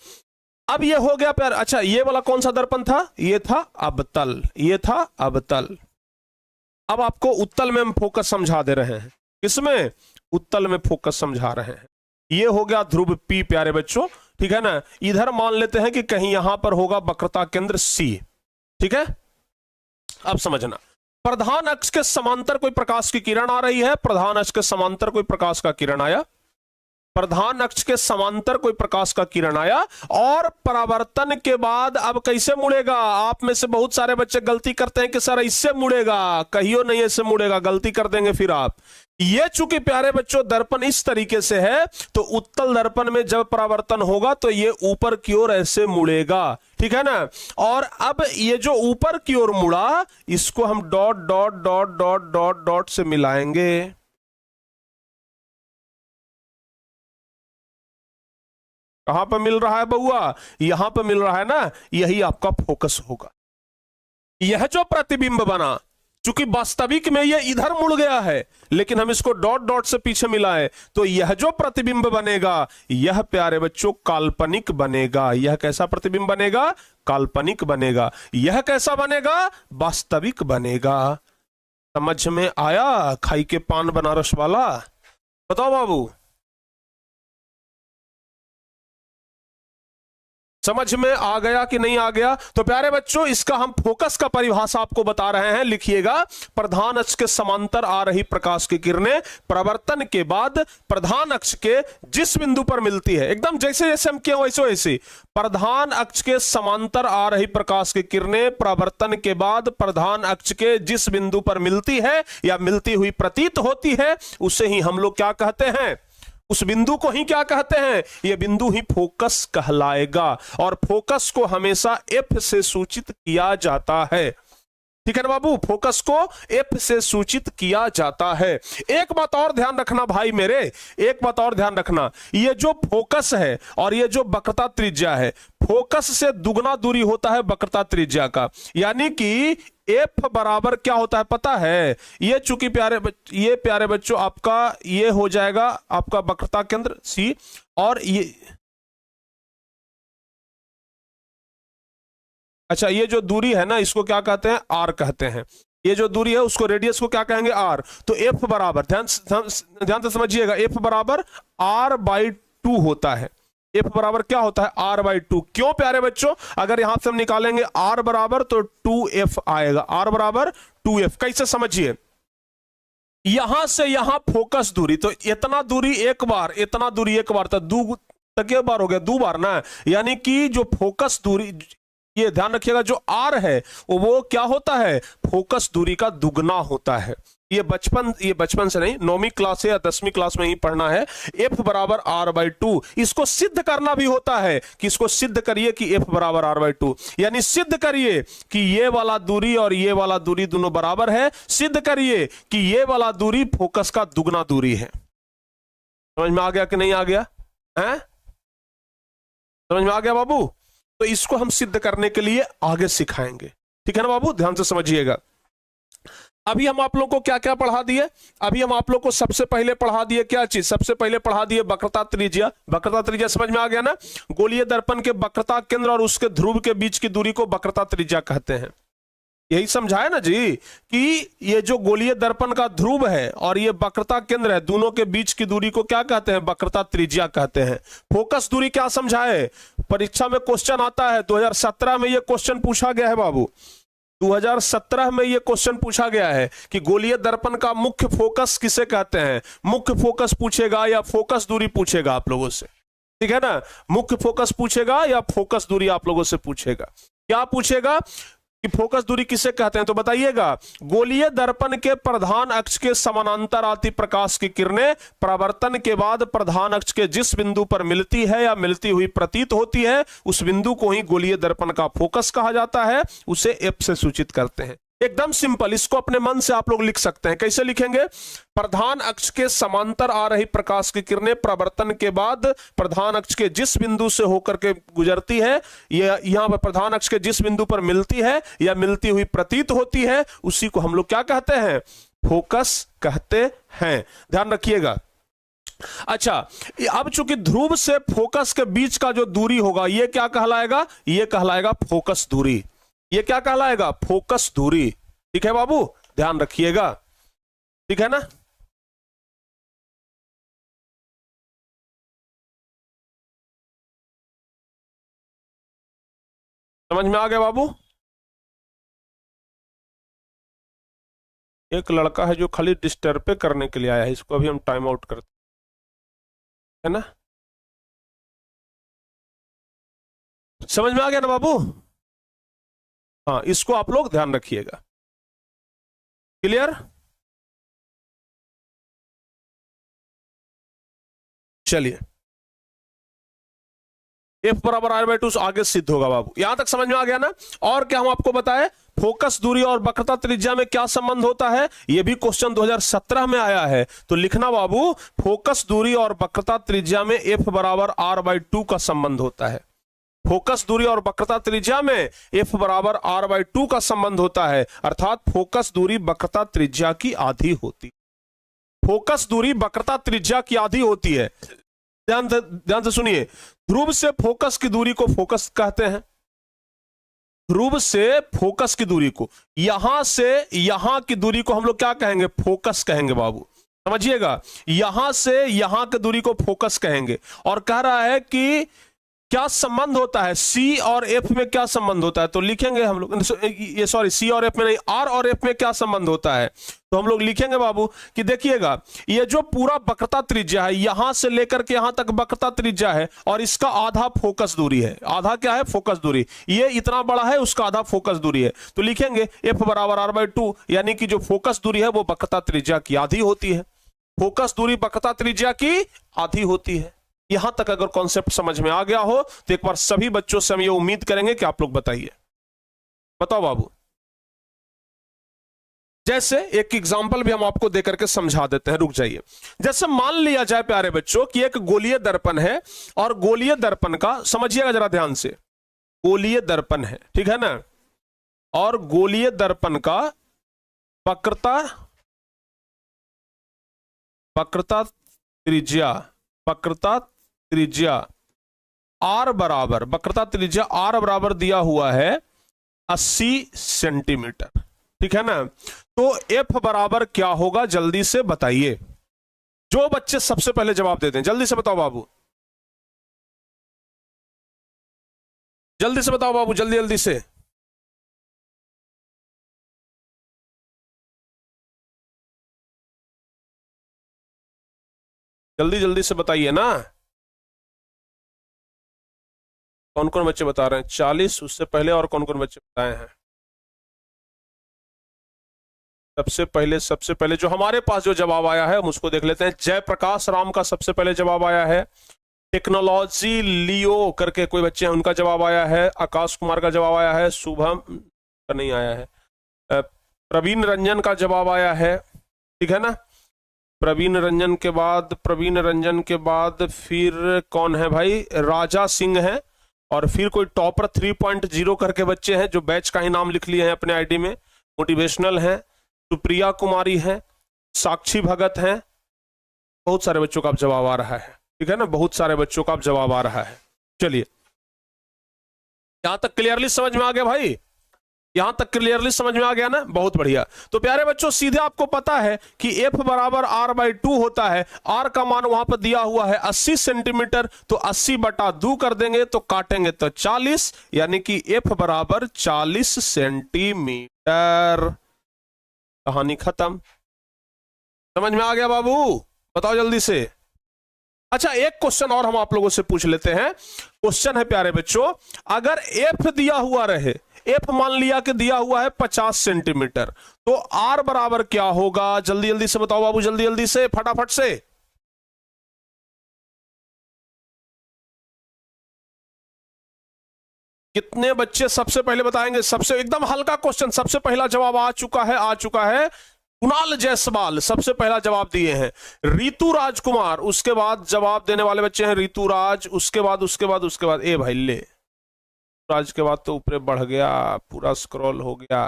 अब ये हो गया प्यार। अच्छा, ये वाला कौन सा दर्पण था? ये था अवतल, ये था अवतल। अब आपको उत्तल में हम फोकस समझा दे रहे हैं। किसमें? उत्तल में फोकस समझा रहे हैं। ये हो गया ध्रुव P प्यारे बच्चों, ठीक है ना? इधर मान लेते हैं कि कहीं यहां पर होगा वक्रता केंद्र C, ठीक है? अब समझना, प्रधान अक्ष के समांतर कोई प्रकाश की किरण आ रही है, प्रधान अक्ष के समांतर कोई प्रकाश का किरण आया, प्रधान अक्ष के समांतर कोई प्रकाश का किरण आया, और परावर्तन के बाद अब कैसे मुड़ेगा? आप में से बहुत सारे बच्चे गलती करते हैं कि सर इससे मुड़ेगा, कहियो नहीं ऐसे मुड़ेगा, गलती कर देंगे फिर आप। ये चूंकि प्यारे बच्चों दर्पण इस तरीके से है, तो उत्तल दर्पण में जब परावर्तन होगा तो ये ऊपर की ओर ऐसे मुड़ेगा, ठीक है ना? और अब ये जो ऊपर की ओर मुड़ा, इसको हम dot dot dot dot dot dot से मिलाएंगे। कहां पर मिल रहा है बउआ? यहां पर मिल रहा है ना? यही आपका फोकस होगा। यह जो प्रतिबिंब बना, चूंकि वास्तविक में यह इधर मुड़ गया है, लेकिन हम इसको डॉट डॉट से पीछे मिलाएं, तो यह जो प्रतिबिंब बनेगा, यह प्यारे बच्चों काल्पनिक बनेगा। यह कैसा प्रतिबिंब बनेगा? काल्पनिक बनेगा। यह कैसा बनेगा? वास्तविक बनेगा। समझ में आया? खाई के पान बनारस वाला। बताओ बाबू, समझ में आ गया कि नहीं आ गया? तो प्यारे बच्चों, इसका हम फोकस का परिभाषा आपको बता रहे हैं, लिखिएगा। प्रधान अक्ष के समांतर आ रही प्रकाश की किरणें परावर्तन के बाद प्रधान अक्ष के जिस बिंदु पर मिलती है, एकदम जैसे जैसे हम किए वैसे वैसे, प्रधान अक्ष के समांतर आ रही प्रकाश की किरणें परावर्तन के बाद प्रधान अक्ष के जिस बिंदु पर मिलती है या मिलती हुई प्रतीत होती है, उसे ही हम लोग क्या कहते हैं? उस बिंदु को ही क्या कहते हैं? यह बिंदु ही फोकस कहलाएगा। और फोकस को हमेशा F से सूचित किया जाता है, ठीक है ना बाबू? फोकस को F से सूचित किया जाता है। एक बात और ध्यान रखना भाई मेरे, एक बात और ध्यान रखना, ये जो फोकस है और ये जो वक्रता त्रिज्या है, फोकस से दुगना दूरी होता है वक्रता त्रिज्या का। यानी कि F बराबर क्या होता है पता है? ये चूंकि ये प्यारे बच्चों आपका ये हो जाएगा आपका वक्रता केंद्र C, और ये अच्छा, ये जो दूरी है ना, इसको क्या कहते हैं? R कहते हैं। ये जो दूरी है उसको, रेडियस को क्या कहेंगे? R। तो F बराबर, ध्यान से समझिएगा, F बराबर R/2 होता है। F बराबर क्या होता है? R/2। क्यों प्यारे बच्चों? अगर यहां से हम निकालेंगे R बराबर तो 2F आएगा। R बराबर 2F। कैसे समझिए, यहां से यहां फोकस दूरी, तो इतना दूरी एक बार, इतना दूरी एक बार, तो तक एक बार हो गया, 2 बार ना, यानी कि जो फोकस दूरी, ये ध्यान रखिएगा, जो आर है वो क्या होता है, फोकस दूरी का दुगना होता है। ये बचपन से नहीं, 9वीं क्लास से या 10वीं क्लास में ही पढ़ना है। एफ बराबर आर बाई टू, इसको सिद्ध करना भी होता है कि इसको सिद्ध करिए कि एफ बराबर आर बाई टू, यानी सिद्ध करिए कि ये वाला दूरी और ये वाला दूरी दोनों बराबर है, सिद्ध करिए कि ये वाला दूरी फोकस का दुगना दूरी है। समझ में आ गया कि नहीं आ गया है? समझ में आ गया बाबू? तो इसको हम सिद्ध करने के लिए आगे सिखाएंगे, ठीक है ना बाबू, ध्यान से समझिएगा। अभी हम आप लोग को क्या क्या पढ़ा दिए? अभी हम आप लोग को सबसे पहले पढ़ा दिए क्या चीज? सबसे पहले पढ़ा दिए वक्रता त्रिज्या। वक्रता त्रिज्या समझ में आ गया ना? गोलीय दर्पण के वक्रता केंद्र और उसके ध्रुव के बीच की दूरी को वक्रता त्रिज्या कहते हैं। यही समझाया ना जी कि ये जो गोलीय दर्पण का ध्रुव है और ये वक्रता केंद्र है, दोनों के बीच की दूरी को क्या कहते हैं? वक्रता त्रिज्या कहते हैं। फोकस दूरी क्या समझाए? परीक्षा में क्वेश्चन आता है, 2017 में ये क्वेश्चन पूछा गया है बाबू, 2017 में यह क्वेश्चन पूछा गया है कि गोलीय दर्पण का मुख्य फोकस किसे कहते हैं। मुख्य फोकस पूछेगा या फोकस दूरी पूछेगा आप लोगों से, ठीक है ना? मुख्य फोकस पूछेगा या फोकस दूरी आप लोगों से पूछेगा। क्या पूछेगा कि फोकस दूरी किसे कहते हैं? तो बताइएगा। गोलीय दर्पण के प्रधान अक्ष के समानांतर आती प्रकाश की किरणें परावर्तन के बाद प्रधान अक्ष के जिस बिंदु पर मिलती है या मिलती हुई प्रतीत होती है, उस बिंदु को ही गोलीय दर्पण का फोकस कहा जाता है, उसे एफ से सूचित करते हैं। एकदम सिंपल, इसको अपने मन से आप लोग लिख सकते हैं। कैसे लिखेंगे? प्रधान अक्ष के समांतर आ रही प्रकाश की किरणें परावर्तन के बाद प्रधान अक्ष के जिस बिंदु से होकर के गुजरती है, ये यहां पर प्रधान अक्ष के जिस बिंदु पर मिलती है या मिलती हुई प्रतीत होती है, उसी को हम लोग क्या कहते हैं? फोकस कहते हैं। ध्यान रखिएगा। अच्छा, अब चूंकि ध्रुव से फोकस के बीच का जो दूरी होगा, यह क्या कहलाएगा? यह कहलाएगा फोकस दूरी। ये क्या कहलाएगा? फोकस दूरी। ठीक है बाबू, ध्यान रखिएगा, ठीक है ना? समझ में आ गया बाबू? एक लड़का है जो खाली डिस्टर्ब पे करने के लिए आया है, इसको अभी हम टाइम आउट करते है ना? समझ में आ गया ना बाबू? हाँ, इसको आप लोग ध्यान रखिएगा। क्लियर? चलिए, एफ बराबर आर बाई टू आगे सिद्ध होगा बाबू। यहां तक समझ में आ गया ना? और क्या हम आपको बताएं, फोकस दूरी और वक्रता त्रिज्या में क्या संबंध होता है? यह भी क्वेश्चन 2017 में आया है, तो लिखना बाबू, फोकस दूरी और वक्रता त्रिज्या में एफ बराबर आर बाई टू का संबंध होता है। फोकस दूरी और वक्रता त्रिज्या में एफ बराबर आर बाई टू का संबंध होता है, अर्थात फोकस दूरी वक्रता त्रिज्या की आधी होती। फोकस दूरी वक्रता त्रिज्या की आधी होती है। ध्यान से सुनिए, ध्रुव से फोकस की दूरी को फोकस कहते हैं। ध्रुव से फोकस की दूरी को, यहां से यहां की दूरी को हम लोग क्या कहेंगे? फोकस कहेंगे बाबू। समझिएगा, यहां से यहां की दूरी को फोकस कहेंगे। और कह रहा है कि क्या संबंध होता है, सी और एफ में क्या संबंध होता है? तो लिखेंगे हम लोग, ये सॉरी, सी और एफ में नहीं, आर और एफ में क्या संबंध होता है? तो हम लोग लिखेंगे बाबू कि देखिएगा, ये जो पूरा वक्रता त्रिज्या है, यहां से लेकर के यहां तक वक्रता त्रिज्या है, और इसका आधा फोकस दूरी है। आधा क्या है? फोकस दूरी। ये इतना बड़ा है, उसका आधा फोकस दूरी है। तो लिखेंगे एफ बराबर आर बाई टू, यानी कि जो फोकस दूरी है वो वक्रता त्रिज्या की आधी होती है। फोकस दूरी वक्रता त्रिज्या की आधी होती है। यहां तक अगर कॉन्सेप्ट समझ में आ गया हो तो एक बार सभी बच्चों से हम ये उम्मीद करेंगे कि आप लोग बताइए। बताओ बाबू। जैसे एक एग्जांपल भी हम आपको देकर के समझा देते हैं, रुक जाइए। जैसे मान लिया जाए प्यारे बच्चों कि एक गोलीय दर्पण है, और गोलीय दर्पण का, समझिएगा जरा ध्यान से, गोलीय दर्पण है, ठीक है ना? और गोलीय दर्पण का वक्रता त्रिज्या आर बराबर, वक्रता त्रिज्या आर बराबर दिया हुआ है 80 सेंटीमीटर, ठीक है ना? तो एफ बराबर क्या होगा, जल्दी से बताइए। जो बच्चे सबसे पहले जवाब देते हैं, जल्दी से बताओ बाबू, जल्दी से बताओ बाबू, जल्दी जल्दी से। जल्दी जल्दी से बताइए ना। कौन कौन बच्चे बता रहे हैं? 40, उससे पहले और कौन कौन बच्चे बताए हैं? सबसे पहले जो हमारे पास जो जवाब आया है हम उसको देख लेते हैं। जयप्रकाश राम का सबसे पहले जवाब आया है। टेक्नोलॉजी लियो करके कोई बच्चे हैं, उनका जवाब आया है। आकाश कुमार का जवाब आया है। शुभम का नहीं आया है। प्रवीण रंजन का जवाब आया है, ठीक है ना। प्रवीण रंजन के बाद फिर कौन है भाई? राजा सिंह है। और फिर कोई टॉपर 3.0 करके बच्चे हैं जो बैच का ही नाम लिख लिए हैं अपने आईडी में, मोटिवेशनल है। सुप्रिया कुमारी है, साक्षी भगत है। बहुत सारे बच्चों का अब जवाब आ रहा है, ठीक है ना, बहुत सारे बच्चों का अब जवाब आ रहा है। चलिए, यहां तक क्लियरली समझ में आ गया भाई? यहां तक क्लियरली समझ में आ गया ना? बहुत बढ़िया। तो प्यारे बच्चों, सीधे आपको पता है कि F बराबर R/2 होता है। R का मान वहां पर दिया हुआ है 80 सेंटीमीटर, तो 80/2 कर देंगे तो काटेंगे तो 40, यानी कि F बराबर 40 सेंटीमीटर। कहानी खत्म। समझ में आ गया बाबू? बताओ जल्दी से। अच्छा, एक क्वेश्चन और हम आप लोगों से पूछ लेते हैं। क्वेश्चन है प्यारे बच्चों, अगर F दिया हुआ रहे, F मान लिया कि दिया हुआ है 50 सेंटीमीटर, तो R बराबर क्या होगा? जल्दी जल्दी से बताओ बाबू, जल्दी जल्दी से, फटाफट से। कितने बच्चे सबसे पहले बताएंगे? सबसे एकदम हल्का क्वेश्चन, सबसे पहला जवाब आ चुका है। कुणाल जायसवाल सबसे पहला जवाब दिए हैं। ऋतु राजकुमार, उसके बाद जवाब देने वाले बच्चे हैं ऋतुराज, उसके बाद ए भाई ले, राज के बाद तो ऊपर बढ़ गया, पूरा स्क्रॉल हो गया,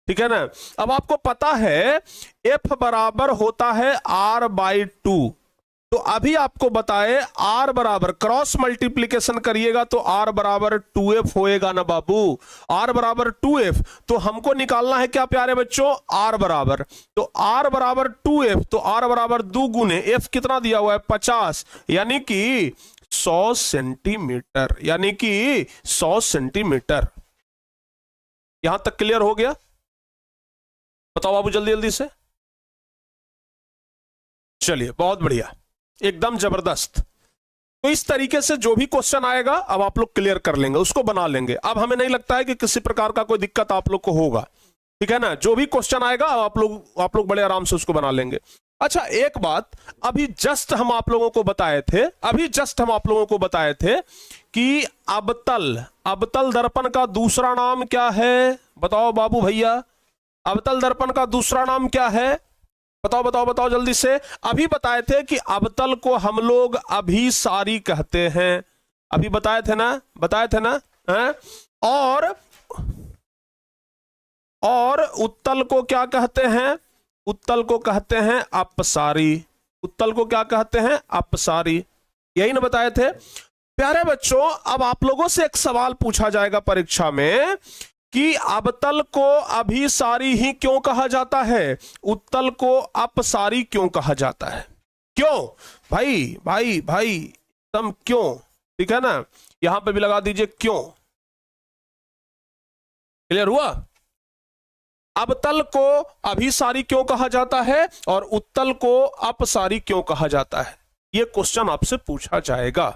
ठीक है ना। अब आपको पता है F बराबर होता है R/2, तो अभी आपको बताए R बराबर, क्रॉस मल्टीप्लीकेशन करिएगा तो R बराबर 2F होएगा ना बाबू। R बराबर 2F, तो हमको निकालना है क्या प्यारे बच्चों? R बराबर, तो R बराबर 2F, तो R बराबर 2 गुने F कितना दिया हुआ है? 50, यानी कि 100 सेंटीमीटर, यानी कि 100 सेंटीमीटर। यहां तक क्लियर हो गया? बताओ बाबू जल्दी जल्दी से। चलिए, बहुत बढ़िया, एकदम जबरदस्त। तो इस तरीके से जो भी क्वेश्चन आएगा अब आप लोग क्लियर कर लेंगे, उसको बना लेंगे। अब हमें नहीं लगता है कि किसी प्रकार का कोई दिक्कत आप लोग को होगा, ठीक है ना। जो भी क्वेश्चन आएगा आप लोग बड़े आराम से उसको बना लेंगे। अच्छा, एक बात अभी जस्ट हम आप लोगों को बताए थे कि अबतल दर्पण का दूसरा नाम क्या है? बताओ बाबू भैया, अबतल दर्पण का दूसरा नाम क्या है? बताओ जल्दी से। अभी बताए थे कि अबतल को हम लोग अभिसारी कहते हैं, अभी बताए थे ना हैं? और उत्तल को क्या कहते हैं? उत्तल को कहते हैं अपसारी। उत्तल को क्या कहते हैं? अपसारी। यही ना बताए थे प्यारे बच्चों। अब आप लोगों से एक सवाल पूछा जाएगा परीक्षा में कि अबतल को अभिसारी ही क्यों कहा जाता है, उत्तल को अपसारी क्यों कहा जाता है? क्यों भाई तुम क्यों? ठीक है ना, यहां पे भी लगा दीजिए क्यों। क्लियर हुआ? अबतल को अभिसारी क्यों कहा जाता है और उत्तल को अपसारी क्यों कहा जाता है? यह क्वेश्चन आपसे पूछा जाएगा।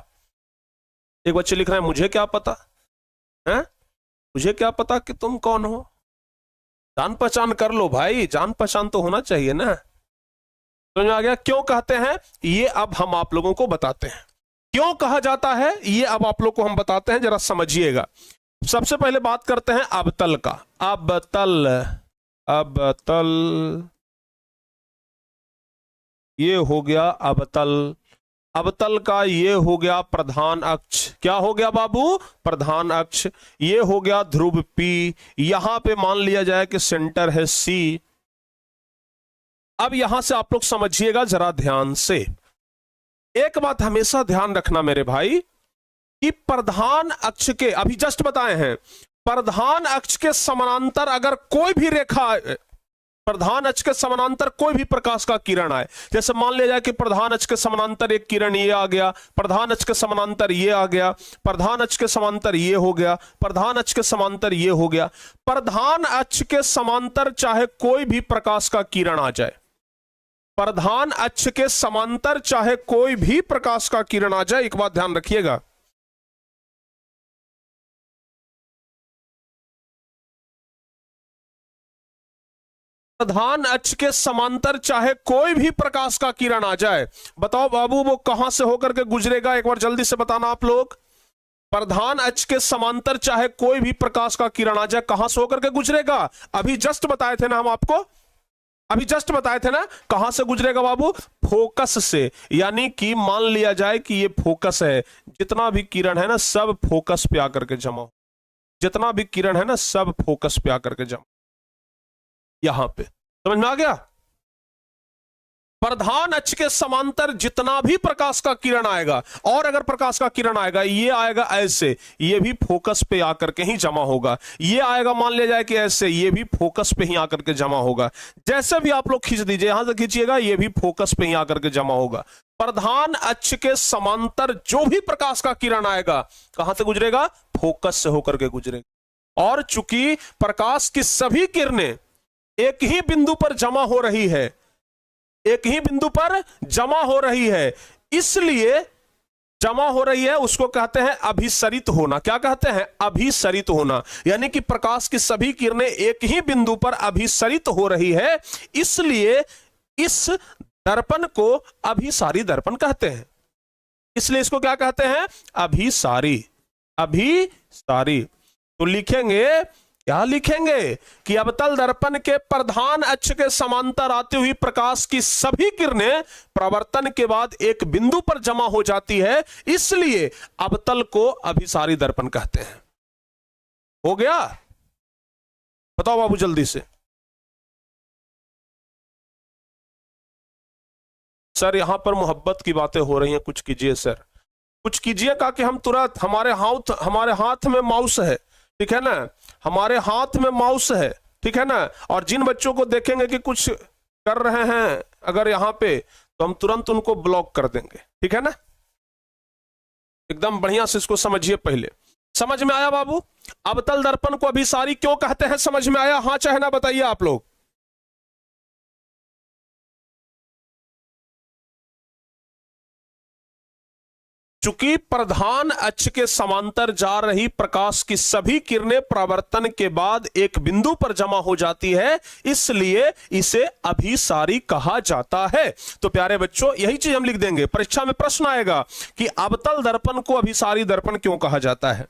एक बच्चे लिख रहे हैं मुझे क्या पता है, मुझे क्या पता कि तुम कौन हो। जान पहचान कर लो भाई, जान पहचान तो होना चाहिए ना। समझ में आ गया? क्यों कहते हैं ये अब हम आप लोगों को बताते हैं। क्यों कहा जाता है ये अब आप लोग को हम बताते हैं, जरा समझिएगा। सबसे पहले बात करते हैं अबतल का। अबतल ये हो गया अबतल। अबतल का ये हो गया प्रधान अक्ष। क्या हो गया बाबू? प्रधान अक्ष। ये हो गया ध्रुव P। यहां पे मान लिया जाए कि सेंटर है C। अब यहां से आप लोग समझिएगा जरा ध्यान से। एक बात हमेशा ध्यान रखना मेरे भाई कि प्रधान अक्ष के, अभी जस्ट बताए हैं, प्रधान अक्ष के समानांतर अगर कोई भी रेखा, प्रधान अक्ष के समानांतर कोई भी प्रकाश का किरण आए, जैसे मान लिया जाए कि प्रधान अक्ष के समानांतर एक किरण ये आ गया, प्रधान अक्ष के समानांतर ये आ गया, प्रधान अक्ष के समांतर ये हो गया, प्रधान अक्ष के समांतर ये हो गया। प्रधान अक्ष के समांतर चाहे कोई भी प्रकाश का किरण आ जाए, प्रधान अक्ष के समांतर चाहे कोई भी प्रकाश का किरण आ जाए, एक बात ध्यान रखिएगा, प्रधान अक्ष के समांतर चाहे कोई भी प्रकाश का किरण आ जाए, बताओ बाबू वो कहां से होकर के गुजरेगा, एक बार जल्दी से बताना आप लोग। प्रधान अक्ष के समांतर चाहे कोई भी प्रकाश का किरण आ जाए, कहां से होकर के गुजरेगा? अभी जस्ट बताए थे ना हम आपको, अभी जस्ट बताए थे ना, कहां से गुजरेगा बाबू? फोकस से। यानी कि मान लिया जाए कि ये फोकस है, जितना भी किरण है ना सब फोकस पे आकर के जमा, जितना भी किरण है ना सब फोकस पे आकर के जमा, यहां पे। समझ में आ गया? प्रधान अक्ष के समांतर जितना भी प्रकाश का किरण आएगा, और अगर प्रकाश का किरण आएगा, ये आएगा ऐसे, ये भी फोकस पे आकर के ही जमा होगा। ये आएगा मान लिया जाए कि ऐसे, ये भी फोकस पे ही आकर के जमा होगा। जैसे भी आप लोग खींच दीजिए, यहां से खींचिएगा, ये भी फोकस पे ही आकर के जमा होगा। प्रधान अक्ष के समांतर जो भी प्रकाश का किरण आएगा, कहां से गुजरेगा? फोकस से होकर के गुजरेगा। और चूंकि प्रकाश की सभी किरणें एक ही बिंदु पर जमा हो रही है, एक ही बिंदु पर जमा हो रही है, इसलिए जमा हो रही है, उसको कहते हैं अभिसरित होना। क्या कहते हैं? अभिसरित होना। यानी कि प्रकाश की सभी किरणें एक ही बिंदु पर अभिसरित हो रही है, इसलिए इस दर्पण को अभिसारी दर्पण कहते हैं। इसलिए इसको क्या कहते हैं? अभिसारी। अभिसारी। तो लिखेंगे, क्या लिखेंगे कि अवतल दर्पण के प्रधान अक्ष के समांतर आती हुई प्रकाश की सभी किरणें परावर्तन के बाद एक बिंदु पर जमा हो जाती है, इसलिए अवतल को अभिसारी दर्पण कहते हैं। हो गया? बताओ बाबू जल्दी से। सर यहां पर मोहब्बत की बातें हो रही हैं, कुछ कीजिए सर, कुछ कीजिएगा कि हम तुरंत, हमारे हाथ में माउस है, ठीक है ना, हमारे हाथ में माउस है, ठीक है ना। और जिन बच्चों को देखेंगे कि कुछ कर रहे हैं अगर यहां पे, तो हम तुरंत उनको ब्लॉक कर देंगे, ठीक है ना। एकदम बढ़िया से इसको समझिए पहले। समझ में आया बाबू? अवतल दर्पण को अभिसारी क्यों कहते हैं, समझ में आया? हाँ चाहे ना बताइए आप लोग। चूंकि प्रधान अक्ष के समांतर जा रही प्रकाश की सभी किरणें परावर्तन के बाद एक बिंदु पर जमा हो जाती है, इसलिए इसे अभिसारी कहा जाता है। तो प्यारे बच्चों यही चीज हम लिख देंगे, परीक्षा में प्रश्न आएगा कि अवतल दर्पण को अभिसारी दर्पण क्यों कहा जाता है।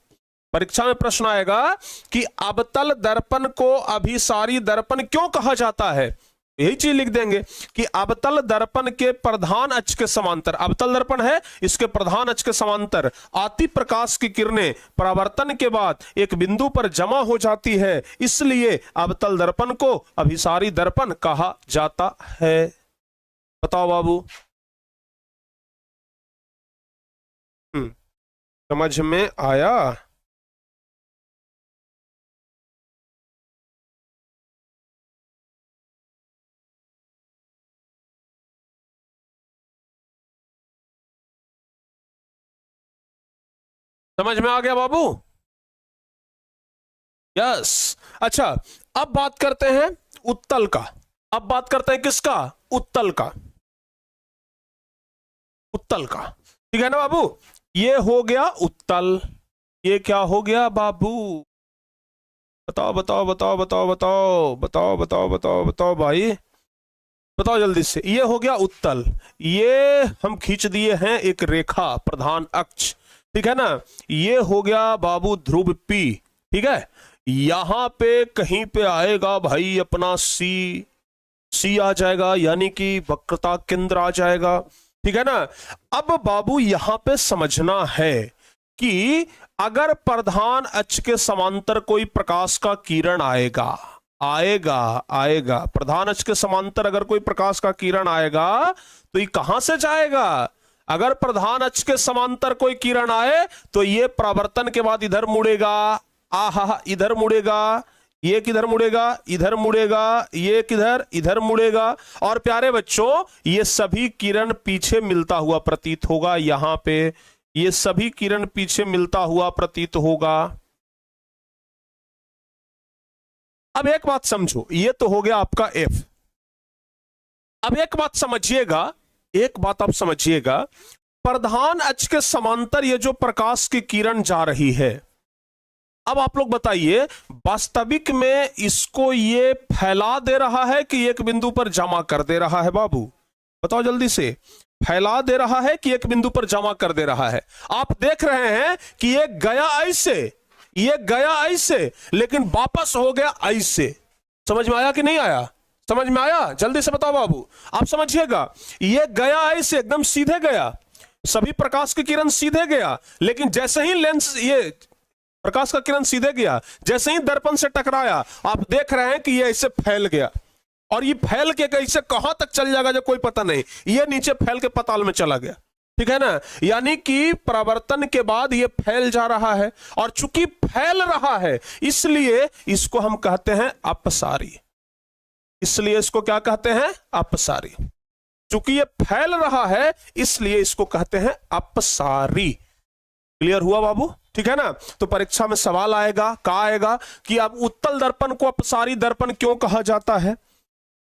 परीक्षा में प्रश्न आएगा कि अवतल दर्पण को अभिसारी दर्पण क्यों कहा जाता है, यही चीज लिख देंगे कि अवतल दर्पण के प्रधान अक्ष के समांतर, अवतल दर्पण है, इसके प्रधान अक्ष के समांतर आती प्रकाश की किरणें परावर्तन के बाद एक बिंदु पर जमा हो जाती है, इसलिए अवतल दर्पण को अभिसारी दर्पण कहा जाता है। बताओ बाबू। समझ में आया? समझ में आ गया बाबू? यस। अच्छा अब बात करते हैं उत्तल का। अब बात करते हैं किसका? उत्तल का। उत्तल का, ठीक है ना बाबू। ये हो गया उत्तल, ये क्या हो गया बाबू? बताओ बताओ बताओ बताओ बताओ बताओ बताओ बताओ बताओ भाई, बताओ जल्दी से। ये हो गया उत्तल, ये हम खींच दिए हैं एक रेखा प्रधान अक्ष, ठीक है ना। ये हो गया बाबू ध्रुव P, ठीक है। यहां पे कहीं पे आएगा भाई अपना सी आ जाएगा, यानी कि वक्रता केंद्र आ जाएगा, ठीक है ना। अब बाबू यहां पे समझना है कि अगर प्रधान अक्ष के समांतर कोई प्रकाश का किरण आएगा, प्रधान अक्ष के समांतर अगर कोई प्रकाश का किरण आएगा तो ये कहां से जाएगा? अगर प्रधान अक्ष के समांतर कोई किरण आए तो ये परावर्तन के बाद इधर मुड़ेगा, आहा इधर मुड़ेगा, ये किधर मुड़ेगा? इधर मुड़ेगा, ये किधर? इधर मुड़ेगा। और प्यारे बच्चों ये सभी किरण पीछे मिलता हुआ प्रतीत होगा, यहां पे ये सभी किरण पीछे मिलता हुआ प्रतीत होगा। अब एक बात समझो, ये तो हो गया आपका F। अब एक बात समझिएगा, एक बात आप समझिएगा, प्रधान अक्ष के समांतर ये जो प्रकाश की किरण जा रही है, अब आप लोग बताइए, वास्तविक में इसको ये फैला दे रहा है कि एक बिंदु पर जमा कर दे रहा है? बाबू बताओ जल्दी से, फैला दे रहा है कि एक बिंदु पर जमा कर दे रहा है? आप देख रहे हैं कि ये गया ऐसे, ये गया ऐसे, लेकिन वापस हो गया ऐसे। समझ में आया कि नहीं आया? समझ में आया? जल्दी से बताओ बाबू, आप समझिएगा। ये गया ऐसे, एकदम सीधे गया, सभी प्रकाश की किरण सीधे गया, लेकिन जैसे ही लेंस, ये प्रकाश का किरण सीधे गया, जैसे ही दर्पण से टकराया, आप देख रहे हैं कि ये ऐसे फैल गया, और ये फैल के कैसे कहां तक चल जाएगा जो कोई पता नहीं, ये नीचे फैल के पाताल में चला गया। ठीक है ना? यानी कि परावर्तन के बाद ये फैल जा रहा है, और चूंकि फैल रहा है इसलिए इसको हम कहते हैं अपसारी। इसलिए इसको क्या कहते हैं? अपसारी। चूंकि ये फैल रहा है इसलिए इसको कहते हैं अपसारी। क्लियर हुआ बाबू? ठीक है ना? तो परीक्षा में सवाल आएगा, कहा आएगा कि अब उत्तल दर्पण को अपसारी दर्पण क्यों कहा जाता है?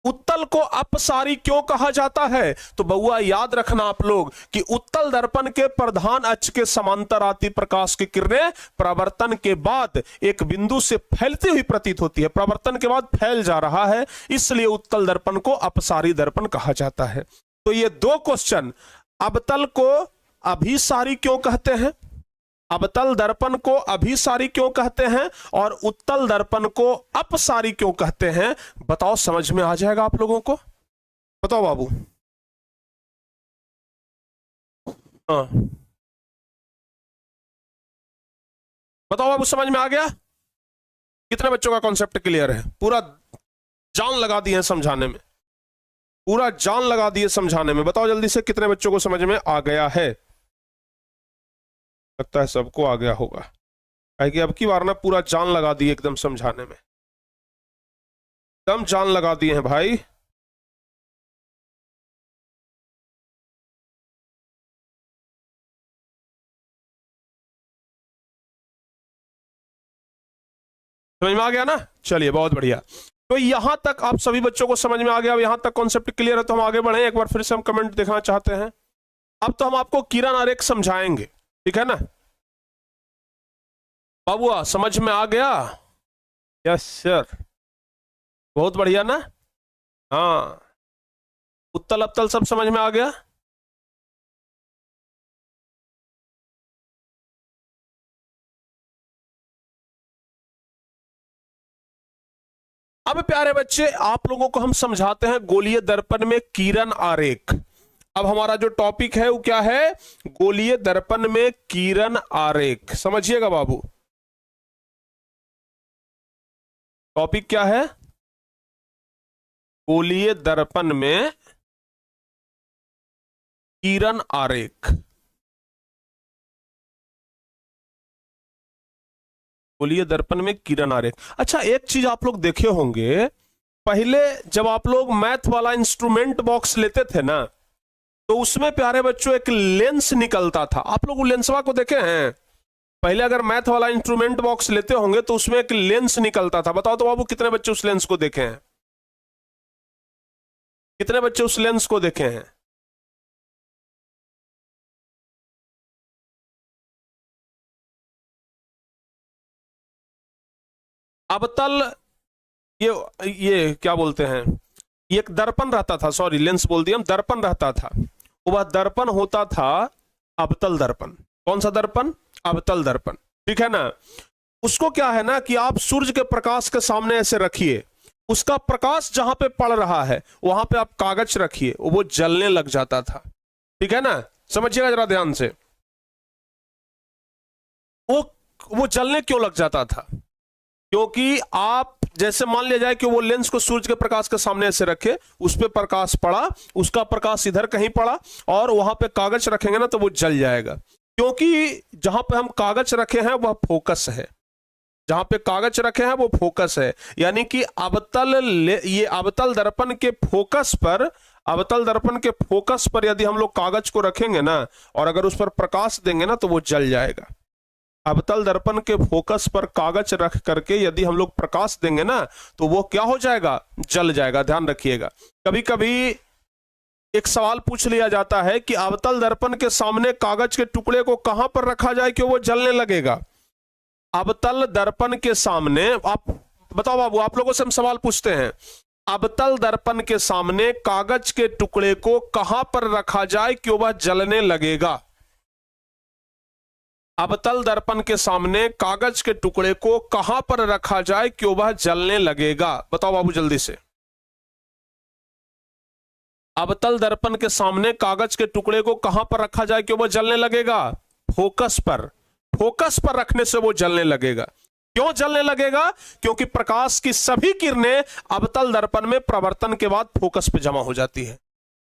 उत्तल को अपसारी क्यों कहा जाता है? तो बउआ याद रखना आप लोग कि उत्तल दर्पण के प्रधान अक्ष के समांतर आती प्रकाश की किरणें परावर्तन के बाद एक बिंदु से फैलती हुई प्रतीत होती है। परावर्तन के बाद फैल जा रहा है, इसलिए उत्तल दर्पण को अपसारी दर्पण कहा जाता है। तो ये दो क्वेश्चन, अवतल को अभिसारी क्यों कहते हैं, अवतल दर्पण को अभिसारी क्यों कहते हैं, और उत्तल दर्पण को अपसारी क्यों कहते हैं, बताओ, समझ में आ जाएगा आप लोगों को? बताओ बाबू। हाँ बताओ बाबू, समझ में आ गया? कितने बच्चों का कॉन्सेप्ट क्लियर है? पूरा जान लगा दिए समझाने में, पूरा जान लगा दिए समझाने में। बताओ जल्दी से, कितने बच्चों को समझ में आ गया है? लगता है सबको आ गया होगा, कि अब की बार ना पूरा जान लगा दिए एकदम समझाने में, एकदम जान लगा दिए हैं भाई। समझ में आ गया ना? चलिए बहुत बढ़िया। तो यहां तक आप सभी बच्चों को समझ में आ गया? अब यहां तक कॉन्सेप्ट क्लियर है, तो हम आगे बढ़े। एक बार फिर से हम कमेंट देखना चाहते हैं। अब तो हम आपको किरण आरेख समझाएंगे, ठीक है ना बाबुआ? समझ में आ गया? यस सर, बहुत बढ़िया ना? हाँ, उत्तल अवतल सब समझ में आ गया? अब प्यारे बच्चे, आप लोगों को हम समझाते हैं गोलीय दर्पण में किरण आरेख। अब हमारा जो टॉपिक है वो क्या है? गोलीय दर्पण में किरण आरेख। समझिएगा बाबू, टॉपिक क्या है? गोलीय दर्पण में किरण आरेख। गोलीय दर्पण में किरण आरेख। अच्छा, एक चीज आप लोग देखे होंगे, पहले जब आप लोग मैथ वाला इंस्ट्रूमेंट बॉक्स लेते थे ना, तो उसमें प्यारे बच्चों एक लेंस निकलता था। आप लोग लेंसवा को देखे हैं? पहले अगर मैथ वाला इंस्ट्रूमेंट बॉक्स लेते होंगे तो उसमें एक लेंस निकलता था। बताओ तो बाबू, कितने बच्चे उस लेंस को देखे हैं? कितने बच्चे उस लेंस को देखे हैं? अवतल, ये क्या बोलते हैं, ये एक दर्पण रहता था, सॉरी लेंस बोल दिया हम, दर्पण रहता था। वह दर्पण होता था अवतल दर्पण। कौन सा दर्पण? अवतल दर्पण, ठीक है ना? उसको क्या है ना कि आप सूर्य के प्रकाश के सामने ऐसे रखिए, उसका प्रकाश जहां पे पड़ रहा है वहां पे आप कागज रखिए, वो जलने लग जाता था। ठीक है ना? समझिएगा जरा ध्यान से। वो जलने क्यों लग जाता था? क्योंकि आप जैसे मान लिया जाए कि वो लेंस को सूर्य के प्रकाश के सामने ऐसे रखे, उस पर प्रकाश पड़ा, उसका प्रकाश इधर कहीं पड़ा, और वहां पे कागज रखेंगे ना तो वो जल जाएगा। क्योंकि जहां पे हम कागज रखे हैं वह फोकस है, जहां पे कागज रखे हैं वो फोकस है। यानी कि ये अवतल दर्पण के फोकस पर, अवतल दर्पण के फोकस पर यदि हम लोग कागज को रखेंगे ना, और अगर उस पर प्रकाश देंगे ना तो वो जल जाएगा। अवतल दर्पण के फोकस पर कागज रख करके यदि हम लोग प्रकाश देंगे ना तो वो क्या हो जाएगा? जल जाएगा। ध्यान रखिएगा। कभी कभी एक सवाल पूछ लिया जाता है कि अवतल दर्पण के सामने कागज के टुकड़े को कहां पर रखा जाए कि वो जलने लगेगा। अवतल दर्पण के सामने, आप बताओ बाबू, आप लोगों से हम सवाल पूछते हैं, अवतल दर्पण के सामने कागज के टुकड़े को कहां पर रखा जाए कि वह जलने लगेगा? अवतल दर्पण के सामने कागज के टुकड़े को कहां पर रखा जाए कि वह जलने लगेगा? बताओ बाबू जल्दी से। अवतल दर्पण के सामने कागज के टुकड़े को कहां पर रखा जाए कि वह जलने लगेगा? फोकस पर। फोकस पर रखने से वो जलने लगेगा। क्यों जलने लगेगा? क्योंकि प्रकाश की सभी किरणें अवतल दर्पण में प्रवर्तन के बाद फोकस पे जमा हो जाती है।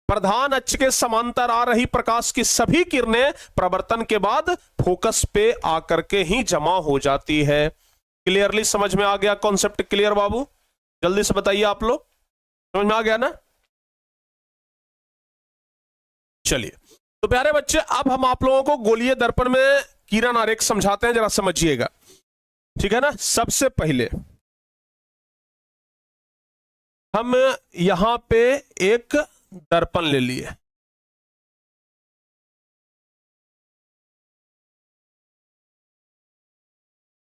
प्रधान अक्ष के समांतर आ रही प्रकाश की सभी किरणें प्रवर्तन के बाद फोकस पे आकर के ही जमा हो जाती है। क्लियरली समझ में आ गया कॉन्सेप्ट? क्लियर बाबू? जल्दी से बताइए आप लोग, समझ में आ गया ना? चलिए तो प्यारे बच्चे, अब हम आप लोगों को गोलीय दर्पण में किरण आरेख समझाते हैं, जरा समझिएगा, ठीक है ना? सबसे पहले हम यहां पे एक दर्पण ले लिए,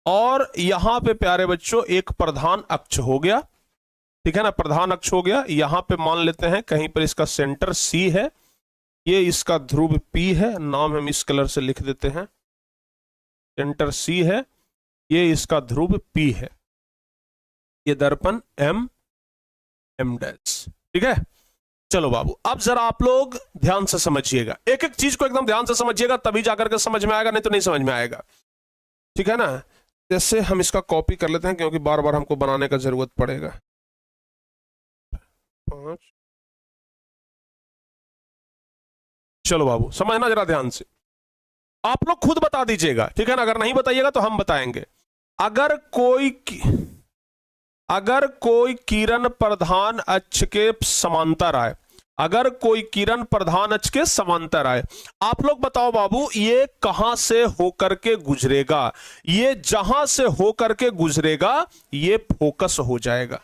और यहां पे प्यारे बच्चों एक प्रधान अक्ष हो गया, ठीक है ना? प्रधान अक्ष हो गया। यहां पे मान लेते हैं कहीं पर इसका सेंटर सी है, ये इसका ध्रुव पी है, नाम हम इस कलर से लिख देते हैं, सेंटर सी है, ये इसका ध्रुव पी है, ये दर्पण एम डैश, ठीक है? चलो बाबू, अब जरा आप लोग ध्यान से समझिएगा, एक एक चीज को एकदम ध्यान से समझिएगा, तभी जाकर के समझ में आएगा, नहीं तो नहीं समझ में आएगा, ठीक है ना? जैसे हम इसका कॉपी कर लेते हैं, क्योंकि बार बार हमको बनाने का जरूरत पड़ेगा। 5, चलो बाबू समझना जरा ध्यान से, आप लोग खुद बता दीजिएगा, ठीक है ना? अगर नहीं बताइएगा तो हम बताएंगे। अगर कोई किरण प्रधान अक्ष के समांतर आए, अगर कोई किरण प्रधान अक्ष के समांतर आए, आप लोग बताओ बाबू, ये कहां से होकर के गुजरेगा? ये जहां से होकर के गुजरेगा ये फोकस हो जाएगा।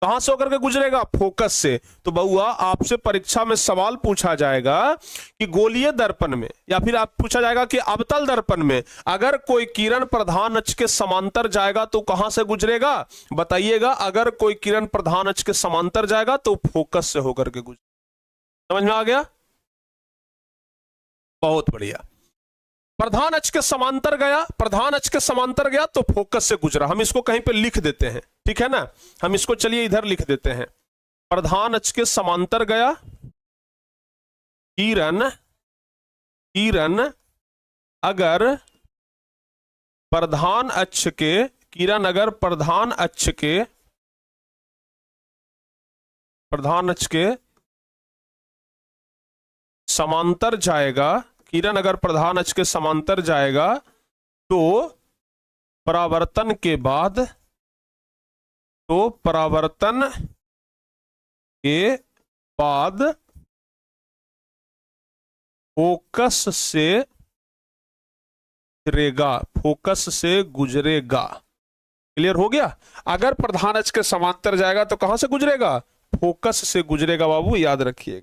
कहां से होकर के गुजरेगा? फोकस से। तो बउआ आपसे परीक्षा में सवाल पूछा जाएगा कि गोलीय दर्पण में, या फिर आप पूछा जाएगा कि अवतल दर्पण में अगर कोई किरण प्रधान अक्ष के समांतर जाएगा तो कहां से गुजरेगा? बताइएगा। अगर कोई किरण प्रधान अक्ष के समांतर जाएगा तो फोकस से होकर के गुजरेगा। समझ में आ गया? बहुत बढ़िया। प्रधान अक्ष के समांतर गया, प्रधान अक्ष के समांतर गया तो फोकस से गुजरा। हम इसको कहीं पे लिख देते हैं, ठीक है ना? हम इसको चलिए इधर लिख देते हैं, प्रधान अक्ष के समांतर गया, किरण अगर प्रधान अक्ष के समांतर जाएगा, किरण अगर प्रधान अक्ष के समांतर जाएगा तो परावर्तन के बाद फोकस से गुजरेगा। क्लियर हो गया? अगर प्रधान अक्ष के समांतर जाएगा तो कहां से गुजरेगा? फोकस से गुजरेगा बाबू, याद रखिएगा।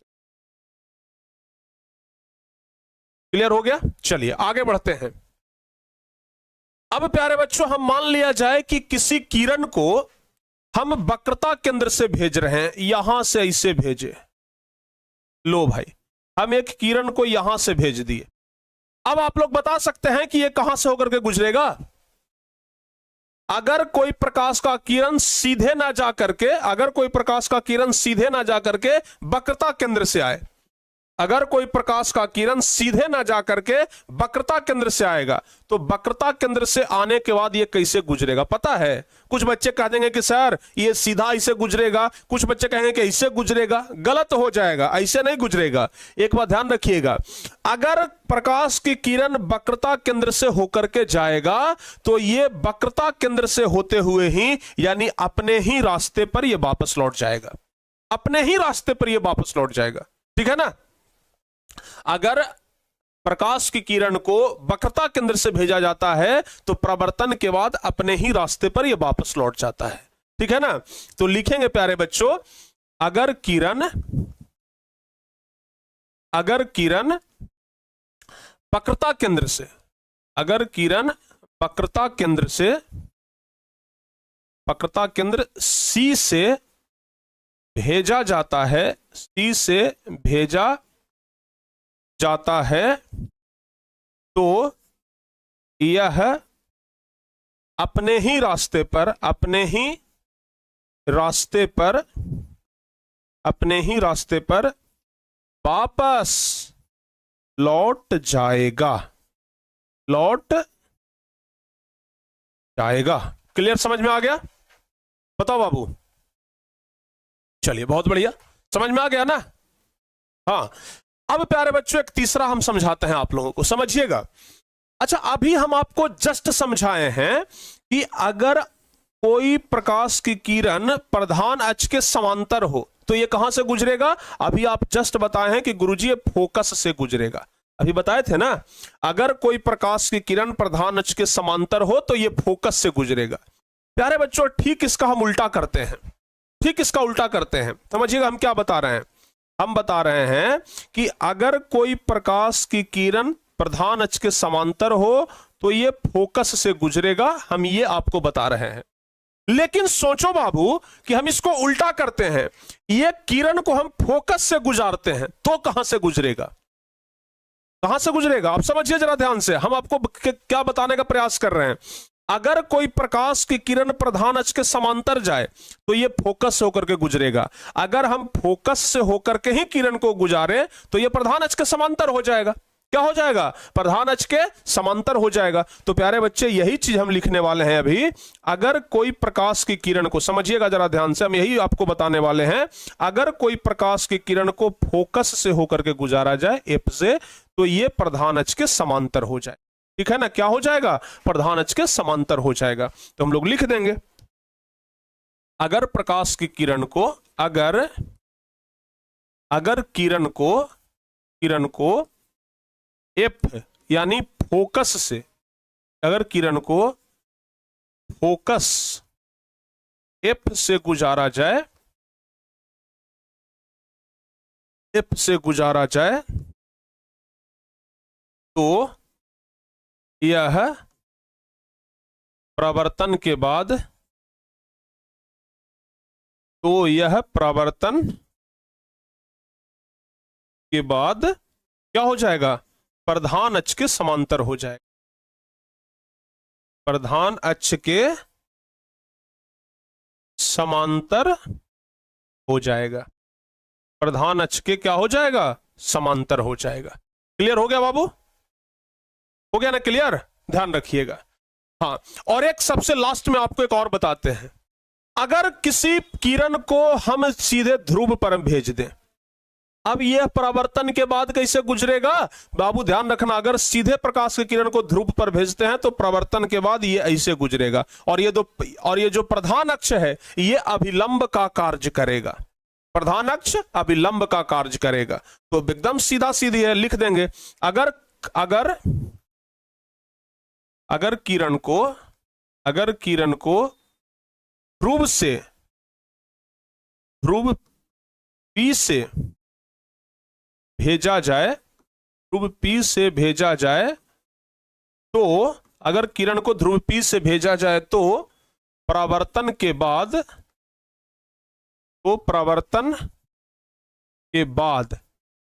क्लियर हो गया? चलिए आगे बढ़ते हैं। अब प्यारे बच्चों, हम मान लिया जाए कि किसी किरण को हम वक्रता केंद्र से भेज रहे हैं, यहां से ऐसे भेजे। लो भाई, हम एक किरण को यहां से भेज दिए। अब आप लोग बता सकते हैं कि यह कहां से होकर के गुजरेगा? अगर कोई प्रकाश का किरण सीधे ना जाकर के, वक्रता केंद्र से आए, अगर कोई प्रकाश का किरण सीधे ना जाकर के वक्रता केंद्र से आएगा, तो वक्रता केंद्र से आने के बाद ये कैसे गुजरेगा पता है? कुछ बच्चे कह देंगे कि सर ये सीधा ऐसे गुजरेगा, कुछ बच्चे कहेंगे कि ऐसे गुजरेगा। गलत हो जाएगा, ऐसे नहीं गुजरेगा। एक बात ध्यान रखिएगा, अगर प्रकाश की किरण वक्रता केंद्र से होकर के जाएगा तो ये वक्रता केंद्र से होते हुए ही, यानी अपने ही रास्ते पर ये वापस लौट जाएगा, अपने ही रास्ते पर ये वापस लौट जाएगा, ठीक है ना? अगर प्रकाश की किरण को वक्रता केंद्र से भेजा जाता है तो प्रवर्तन के बाद अपने ही रास्ते पर यह वापस लौट जाता है, ठीक है ना? तो लिखेंगे प्यारे बच्चों, अगर किरण वक्रता केंद्र से, वक्रता केंद्र C से भेजा जाता है, C से भेजा जाता है, तो यह अपने ही रास्ते पर वापस लौट जाएगा। क्लियर, समझ में आ गया? बताओ बाबू। चलिए बहुत बढ़िया, समझ में आ गया ना? हाँ, अब प्यारे बच्चों एक तीसरा हम समझाते हैं आप लोगों को, समझिएगा। अच्छा, अभी हम आपको जस्ट समझाए हैं कि अगर कोई प्रकाश की किरण प्रधान अक्ष के समांतर हो तो ये कहां से गुजरेगा? अभी आप जस्ट बताए हैं कि गुरुजी ये फोकस से गुजरेगा, अभी बताए थे ना। अगर कोई प्रकाश की किरण प्रधान अक्ष के समांतर हो तो ये फोकस से गुजरेगा। प्यारे बच्चों ठीक इसका हम उल्टा करते हैं, समझिएगा हम क्या बता रहे हैं। हम बता रहे हैं कि अगर कोई प्रकाश की किरण प्रधान अक्ष के समांतर हो तो ये फोकस से गुजरेगा, हम ये आपको बता रहे हैं। लेकिन सोचो बाबू कि हम इसको उल्टा करते हैं, ये किरण को हम फोकस से गुजारते हैं तो कहां से गुजरेगा? आप समझिए जरा ध्यान से, हम आपको क्या बताने का प्रयास कर रहे हैं। अगर कोई प्रकाश की किरण प्रधान अक्ष के समांतर जाए तो ये फोकस से होकर के गुजरेगा। अगर हम फोकस से होकर के ही किरण को गुजारे तो ये प्रधान अक्ष के समांतर हो जाएगा। क्या हो जाएगा? प्रधान अक्ष के समांतर हो जाएगा। तो प्यारे बच्चे यही चीज हम लिखने वाले हैं अभी। अगर कोई प्रकाश की किरण को, समझिएगा जरा ध्यान से, हम यही आपको बताने वाले हैं। अगर कोई प्रकाश की किरण को फोकस से होकर के गुजारा जाए एफ से, तो ये प्रधान अक्ष के समांतर हो जाए। ठीक है ना? क्या हो जाएगा? प्रधान अक्ष के समांतर हो जाएगा। तो हम लोग लिख देंगे, अगर प्रकाश की किरण को, अगर किरण को एफ यानी फोकस से, अगर किरण को फोकस एफ से गुजारा जाए, तो यह प्रवर्तन के बाद क्या हो जाएगा? प्रधान अक्ष के समांतर हो जाएगा। प्रधान अक्ष के समांतर हो जाएगा। प्रधान अक्ष के क्या हो जाएगा? समांतर हो जाएगा। क्लियर हो गया बाबू? हो गया ना क्लियर? ध्यान रखिएगा। हाँ, और एक सबसे लास्ट में आपको एक और बताते हैं। अगर किसी किरण को हम सीधे ध्रुव पर भेज दें, अब यह परावर्तन के बाद कैसे गुजरेगा? बाबू ध्यान रखना, अगर सीधे प्रकाश की किरण को ध्रुव पर भेजते हैं तो परावर्तन के बाद ये ऐसे गुजरेगा, और ये जो प्रधान अक्ष है ये अभिलंब का कार्य करेगा। प्रधान अक्ष अभिलंब का कार्य करेगा। तो एकदम सीधा सीधी है, लिख देंगे, अगर किरण को ध्रुव P से भेजा जाए, तो अगर किरण को ध्रुव P से भेजा जाए तो परावर्तन के बाद,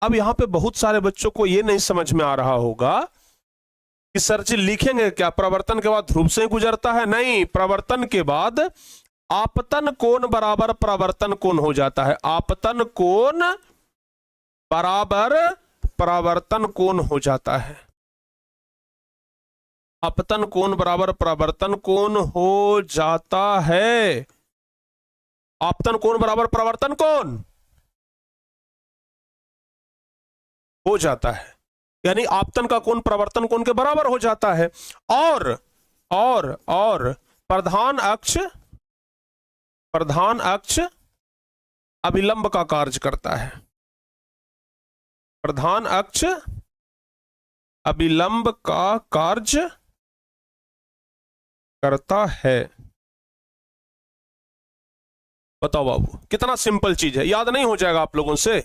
अब यहां पे बहुत सारे बच्चों को यह नहीं समझ में आ रहा होगा कि सर जी लिखेंगे क्या परावर्तन के बाद ध्रुव से गुजरता है? नहीं, परावर्तन के बाद आपतन कोण बराबर परावर्तन कोण हो जाता है। आपतन कोण बराबर परावर्तन कोण हो जाता है। आपतन कोण बराबर परावर्तन कोण हो जाता है। आपतन कोण बराबर परावर्तन कोण हो जाता है, यानी आपतन का कोण परावर्तन कोण के बराबर हो जाता है। और प्रधान अक्ष अभिलंब का कार्य करता है। प्रधान अक्ष अभिलंब का कार्य करता है। बताओ बाबू, कितना सिंपल चीज है, याद नहीं हो जाएगा आप लोगों से?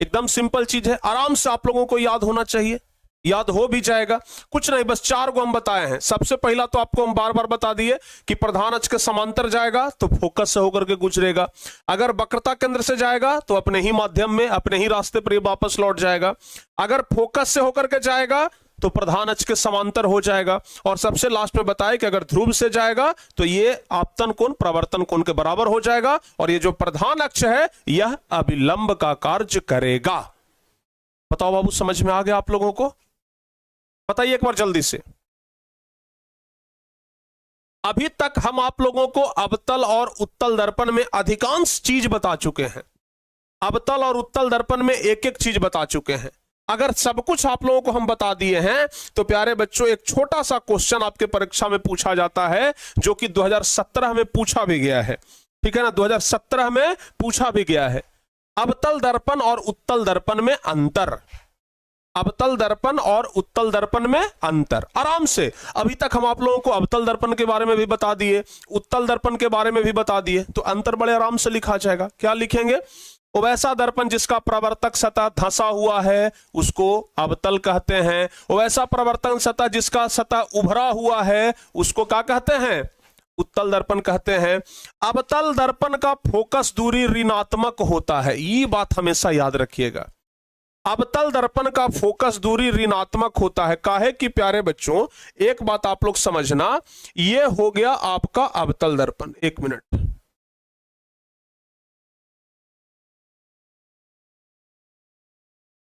एकदम सिंपल चीज है, आराम से आप लोगों को याद होना चाहिए, याद हो भी जाएगा। कुछ नहीं, बस 4 को हम बताए हैं। सबसे पहला तो आपको हम बार बार बता दिए कि प्रधान अक्ष के समांतर जाएगा तो फोकस से होकर के गुजरेगा, अगर वक्रता केंद्र से जाएगा तो अपने ही माध्यम में अपने ही रास्ते पर ये वापस लौट जाएगा, अगर फोकस से होकर के जाएगा तो प्रधान अक्ष के समांतर हो जाएगा, और सबसे लास्ट में बताया कि अगर ध्रुव से जाएगा तो ये आपतन कोण प्रवर्तन कोण के बराबर हो जाएगा, और ये जो प्रधान अक्ष है यह अभिलंब का कार्य करेगा। बताओ बाबू, समझ में आ गया आप लोगों को? बताइए एक बार जल्दी से। अभी तक हम आप लोगों को अवतल और उत्तल दर्पण में अधिकांश चीज बता चुके हैं। अवतल और उत्तल दर्पण में एक एक चीज बता चुके हैं। अगर सब कुछ आप लोगों को हम बता दिए हैं तो प्यारे बच्चों, एक छोटा सा क्वेश्चन आपके परीक्षा में पूछा जाता है जो कि 2017 में पूछा भी गया है। ठीक है ना, 2017 में पूछा भी गया है। अवतल दर्पण और उत्तल दर्पण में अंतर। अवतल दर्पण और उत्तल दर्पण में अंतर। आराम से, अभी तक हम आप लोगों को अवतल दर्पण के बारे में भी बता दिए, उत्तल दर्पण के बारे में भी बता दिए, तो अंतर बड़े आराम से लिखा जाएगा। क्या लिखेंगे? वैसा दर्पण जिसका प्रवर्तक सतह धंसा हुआ है उसको अवतल कहते हैं, वैसा प्रवर्तन सतह जिसका सतह उभरा हुआ है उसको क्या कहते हैं? उत्तल दर्पण कहते हैं। अवतल दर्पण का फोकस दूरी ऋणात्मक होता है, ये बात हमेशा याद रखिएगा। अवतल दर्पण का फोकस दूरी ऋणात्मक होता है। काहे कि प्यारे बच्चों, एक बात आप लोग समझना, ये हो गया आपका अवतल दर्पण। एक मिनट,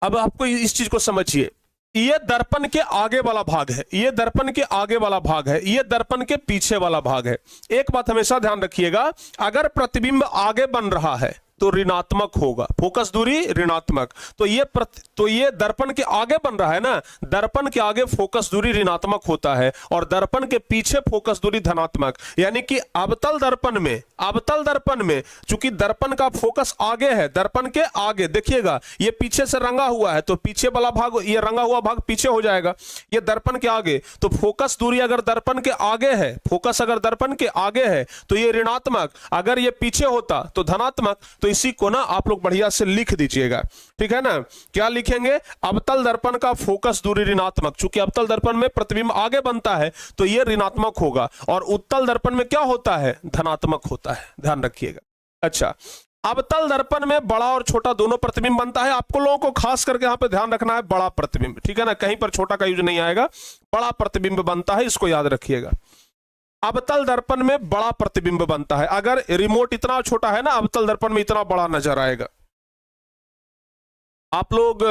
अब आपको इस चीज को समझिए। ये दर्पण के आगे वाला भाग है, ये दर्पण के आगे वाला भाग है, ये दर्पण के पीछे वाला भाग है। एक बात हमेशा ध्यान रखिएगा, अगर प्रतिबिंब आगे बन रहा है तो ऋणात्मक होगा, फोकस दूरी ऋणात्मक। तो ये दर्पण के आगे बन रहा है ना, दर्पण के आगे फोकस दूरी ऋणात्मक होता है और दर्पण के पीछे फोकस दूरी धनात्मक। यानी कि अवतल दर्पण में चूंकि दर्पण का फोकस आगे है, दर्पण के आगे देखिएगा, ये पीछे से रंगा हुआ है तो पीछे वाला भाग, ये रंगा हुआ भाग पीछे हो जाएगा। ये दर्पण के आगे, तो फोकस दूरी अगर दर्पण के आगे है, फोकस अगर दर्पण के आगे है तो ये ऋणात्मक, अगर ये पीछे होता तो धनात्मक। तो इसी को ना आप लोग बढ़िया से लिख दीजिएगा, ठीक है ना। क्या लिखेंगे? अवतल दर्पण का फोकस दूरी ऋणात्मक, चूंकि अवतल दर्पण में प्रतिबिंब आगे बनता है तो यह ऋणात्मक होगा, और उत्तल दर्पण में क्या होता है? धनात्मक होता है, ध्यान रखिएगा। अच्छा, अवतल दर्पण में बड़ा और छोटा दोनों प्रतिबिंब बनता है। आपको लोगों को खास करके यहां पे ध्यान रखना है, बड़ा प्रतिबिंब, ठीक है ना, कहीं पर छोटा का यूज नहीं आएगा, बड़ा प्रतिबिंब बनता है, इसको याद रखिएगा। अवतल दर्पण में बड़ा प्रतिबिंब बनता है। अगर रिमोट इतना छोटा है ना, अवतल दर्पण में इतना बड़ा नजर आएगा। आप लोग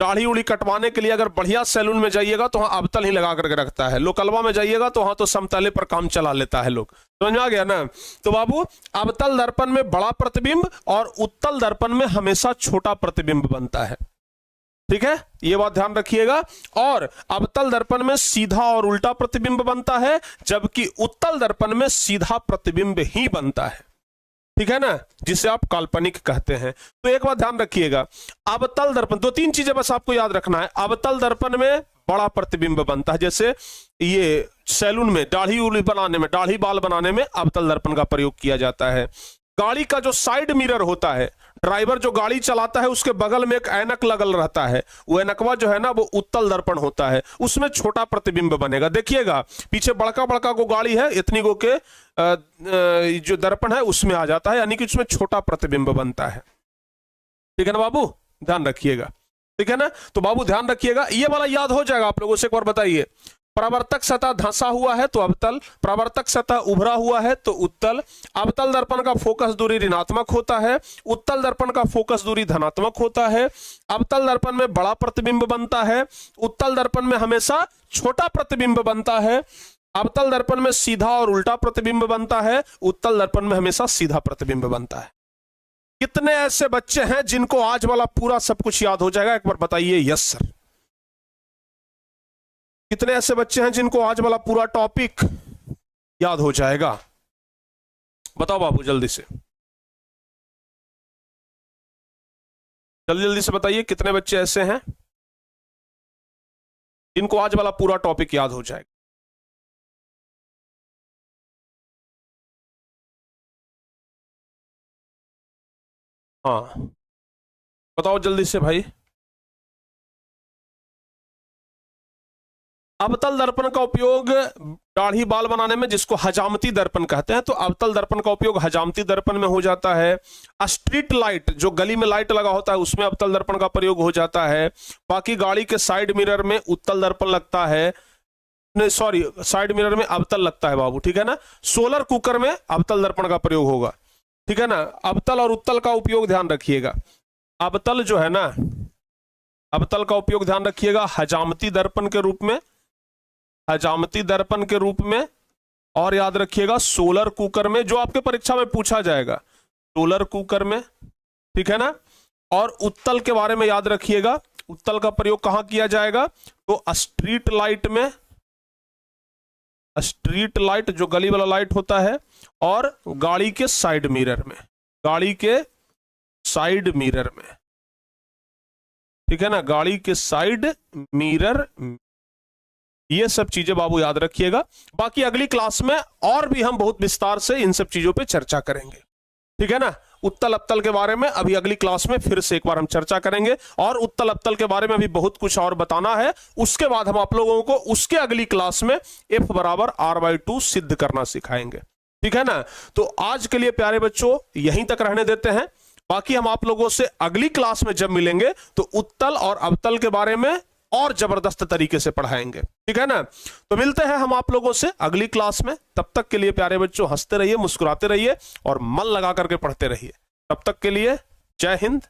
दाढ़ी उड़ी कटवाने के लिए अगर बढ़िया सैलून में जाइएगा तो वहां अवतल ही लगा करके रखता है, लोकलवा में जाइएगा तो वहां तो समतले पर काम चला लेता है लोग। समझ में आ गया ना? तो बाबू, अवतल दर्पण में बड़ा प्रतिबिंब और उत्तल दर्पण में हमेशा छोटा प्रतिबिंब बनता है, ठीक है, ये बात ध्यान रखिएगा। और अवतल दर्पण में सीधा और उल्टा प्रतिबिंब बनता है, जबकि उत्तल दर्पण में सीधा प्रतिबिंब ही बनता है, ठीक है ना, जिसे आप काल्पनिक कहते हैं। तो एक बात ध्यान रखिएगा, अवतल दर्पण, 2-3 चीजें बस आपको याद रखना है। अवतल दर्पण में बड़ा प्रतिबिंब बनता है, जैसे ये सैलून में दाढ़ी उड़ी बनाने में, दाढ़ी बाल बनाने में अवतल दर्पण का प्रयोग किया जाता है। गाड़ी का जो साइड मिरर होता है, ड्राइवर जो गाड़ी चलाता है उसके बगल में एक ऐनक लगल रहता है, वो ऐनकवा जो है ना वो उत्तल दर्पण होता है, उसमें छोटा प्रतिबिंब बनेगा। देखिएगा पीछे बड़का बड़का को गाड़ी है, इतनी गो के जो दर्पण है उसमें आ जाता है, यानी कि उसमें छोटा प्रतिबिंब बनता है, ठीक है ना बाबू, ध्यान रखिएगा, ठीक है ना। तो बाबू ध्यान रखिएगा, ये वाला याद हो जाएगा आप लोगों से। एक बार बताइए, प्रवर्तक सतह धंसा हुआ है तो अवतल, प्रवर्तक सतह उभरा हुआ है तो उत्तल। अवतल दर्पण का फोकस दूरी ऋणात्मक होता है, उत्तल दर्पण का फोकस दूरी धनात्मक होता है। अवतल दर्पण में बड़ा प्रतिबिंब बनता है, उत्तल दर्पण में हमेशा छोटा प्रतिबिंब बनता है। अवतल दर्पण में सीधा और उल्टा प्रतिबिंब बनता है, उत्तल दर्पण में हमेशा सीधा प्रतिबिंब बनता है। कितने ऐसे बच्चे हैं जिनको आज वाला पूरा सब कुछ याद हो जाएगा? एक बार बताइए यस सर। कितने ऐसे बच्चे हैं जिनको आज वाला पूरा टॉपिक याद हो जाएगा? बताओ बाबू जल्दी से, जल्दी जल्दी से बताइए, कितने बच्चे ऐसे हैं जिनको आज वाला पूरा टॉपिक याद हो जाएगा? हाँ बताओ जल्दी से भाई। अवतल दर्पण का उपयोग दाढ़ी बाल बनाने में, जिसको हजामती दर्पण कहते हैं, तो अवतल दर्पण का उपयोग हजामती दर्पण में हो जाता है। स्ट्रीट लाइट, जो गली में लाइट लगा होता है, उसमें अवतल दर्पण का प्रयोग हो जाता है। बाकी गाड़ी के साइड मिरर में उत्तल दर्पण लगता है, नहीं सॉरी, साइड मिरर में अवतल लगता है बाबू, ठीक है ना। सोलर कुकर में अवतल दर्पण का प्रयोग होगा, ठीक है ना। अवतल और उत्तल का उपयोग ध्यान रखिएगा। अवतल जो है ना, अवतल का उपयोग ध्यान रखिएगा हजामती दर्पण के रूप में, हजामती दर्पण के रूप में, और याद रखिएगा सोलर कुकर में, जो आपके परीक्षा में पूछा जाएगा, सोलर कुकर में, ठीक है ना। और उत्तल के बारे में याद रखिएगा, उत्तल का प्रयोग कहां किया जाएगा, तो स्ट्रीट लाइट में, स्ट्रीट लाइट जो गली वाला लाइट होता है, और गाड़ी के साइड मिरर में, गाड़ी के साइड मिरर में, ठीक है ना, गाड़ी के साइड मिरर। ये सब चीजें बाबू याद रखिएगा। बाकी अगली क्लास में और भी हम बहुत विस्तार से इन सब चीजों पे चर्चा करेंगे, ठीक है ना। उत्तल अवतल के बारे में अभी अगली क्लास में फिर से एक बार हम चर्चा करेंगे, और उत्तल अवतल के बारे में भी बहुत कुछ और बताना है। उसके बाद हम आप लोगों को उसके अगली क्लास में F बराबर R/2 सिद्ध करना सिखाएंगे, ठीक है ना। तो आज के लिए प्यारे बच्चों यहीं तक रहने देते हैं। बाकी हम आप लोगों से अगली क्लास में जब मिलेंगे तो उत्तल और अवतल के बारे में और जबरदस्त तरीके से पढ़ाएंगे, ठीक है ना। तो मिलते हैं हम आप लोगों से अगली क्लास में। तब तक के लिए प्यारे बच्चों हंसते रहिए, मुस्कुराते रहिए और मन लगा करके पढ़ते रहिए। तब तक के लिए जय हिंद,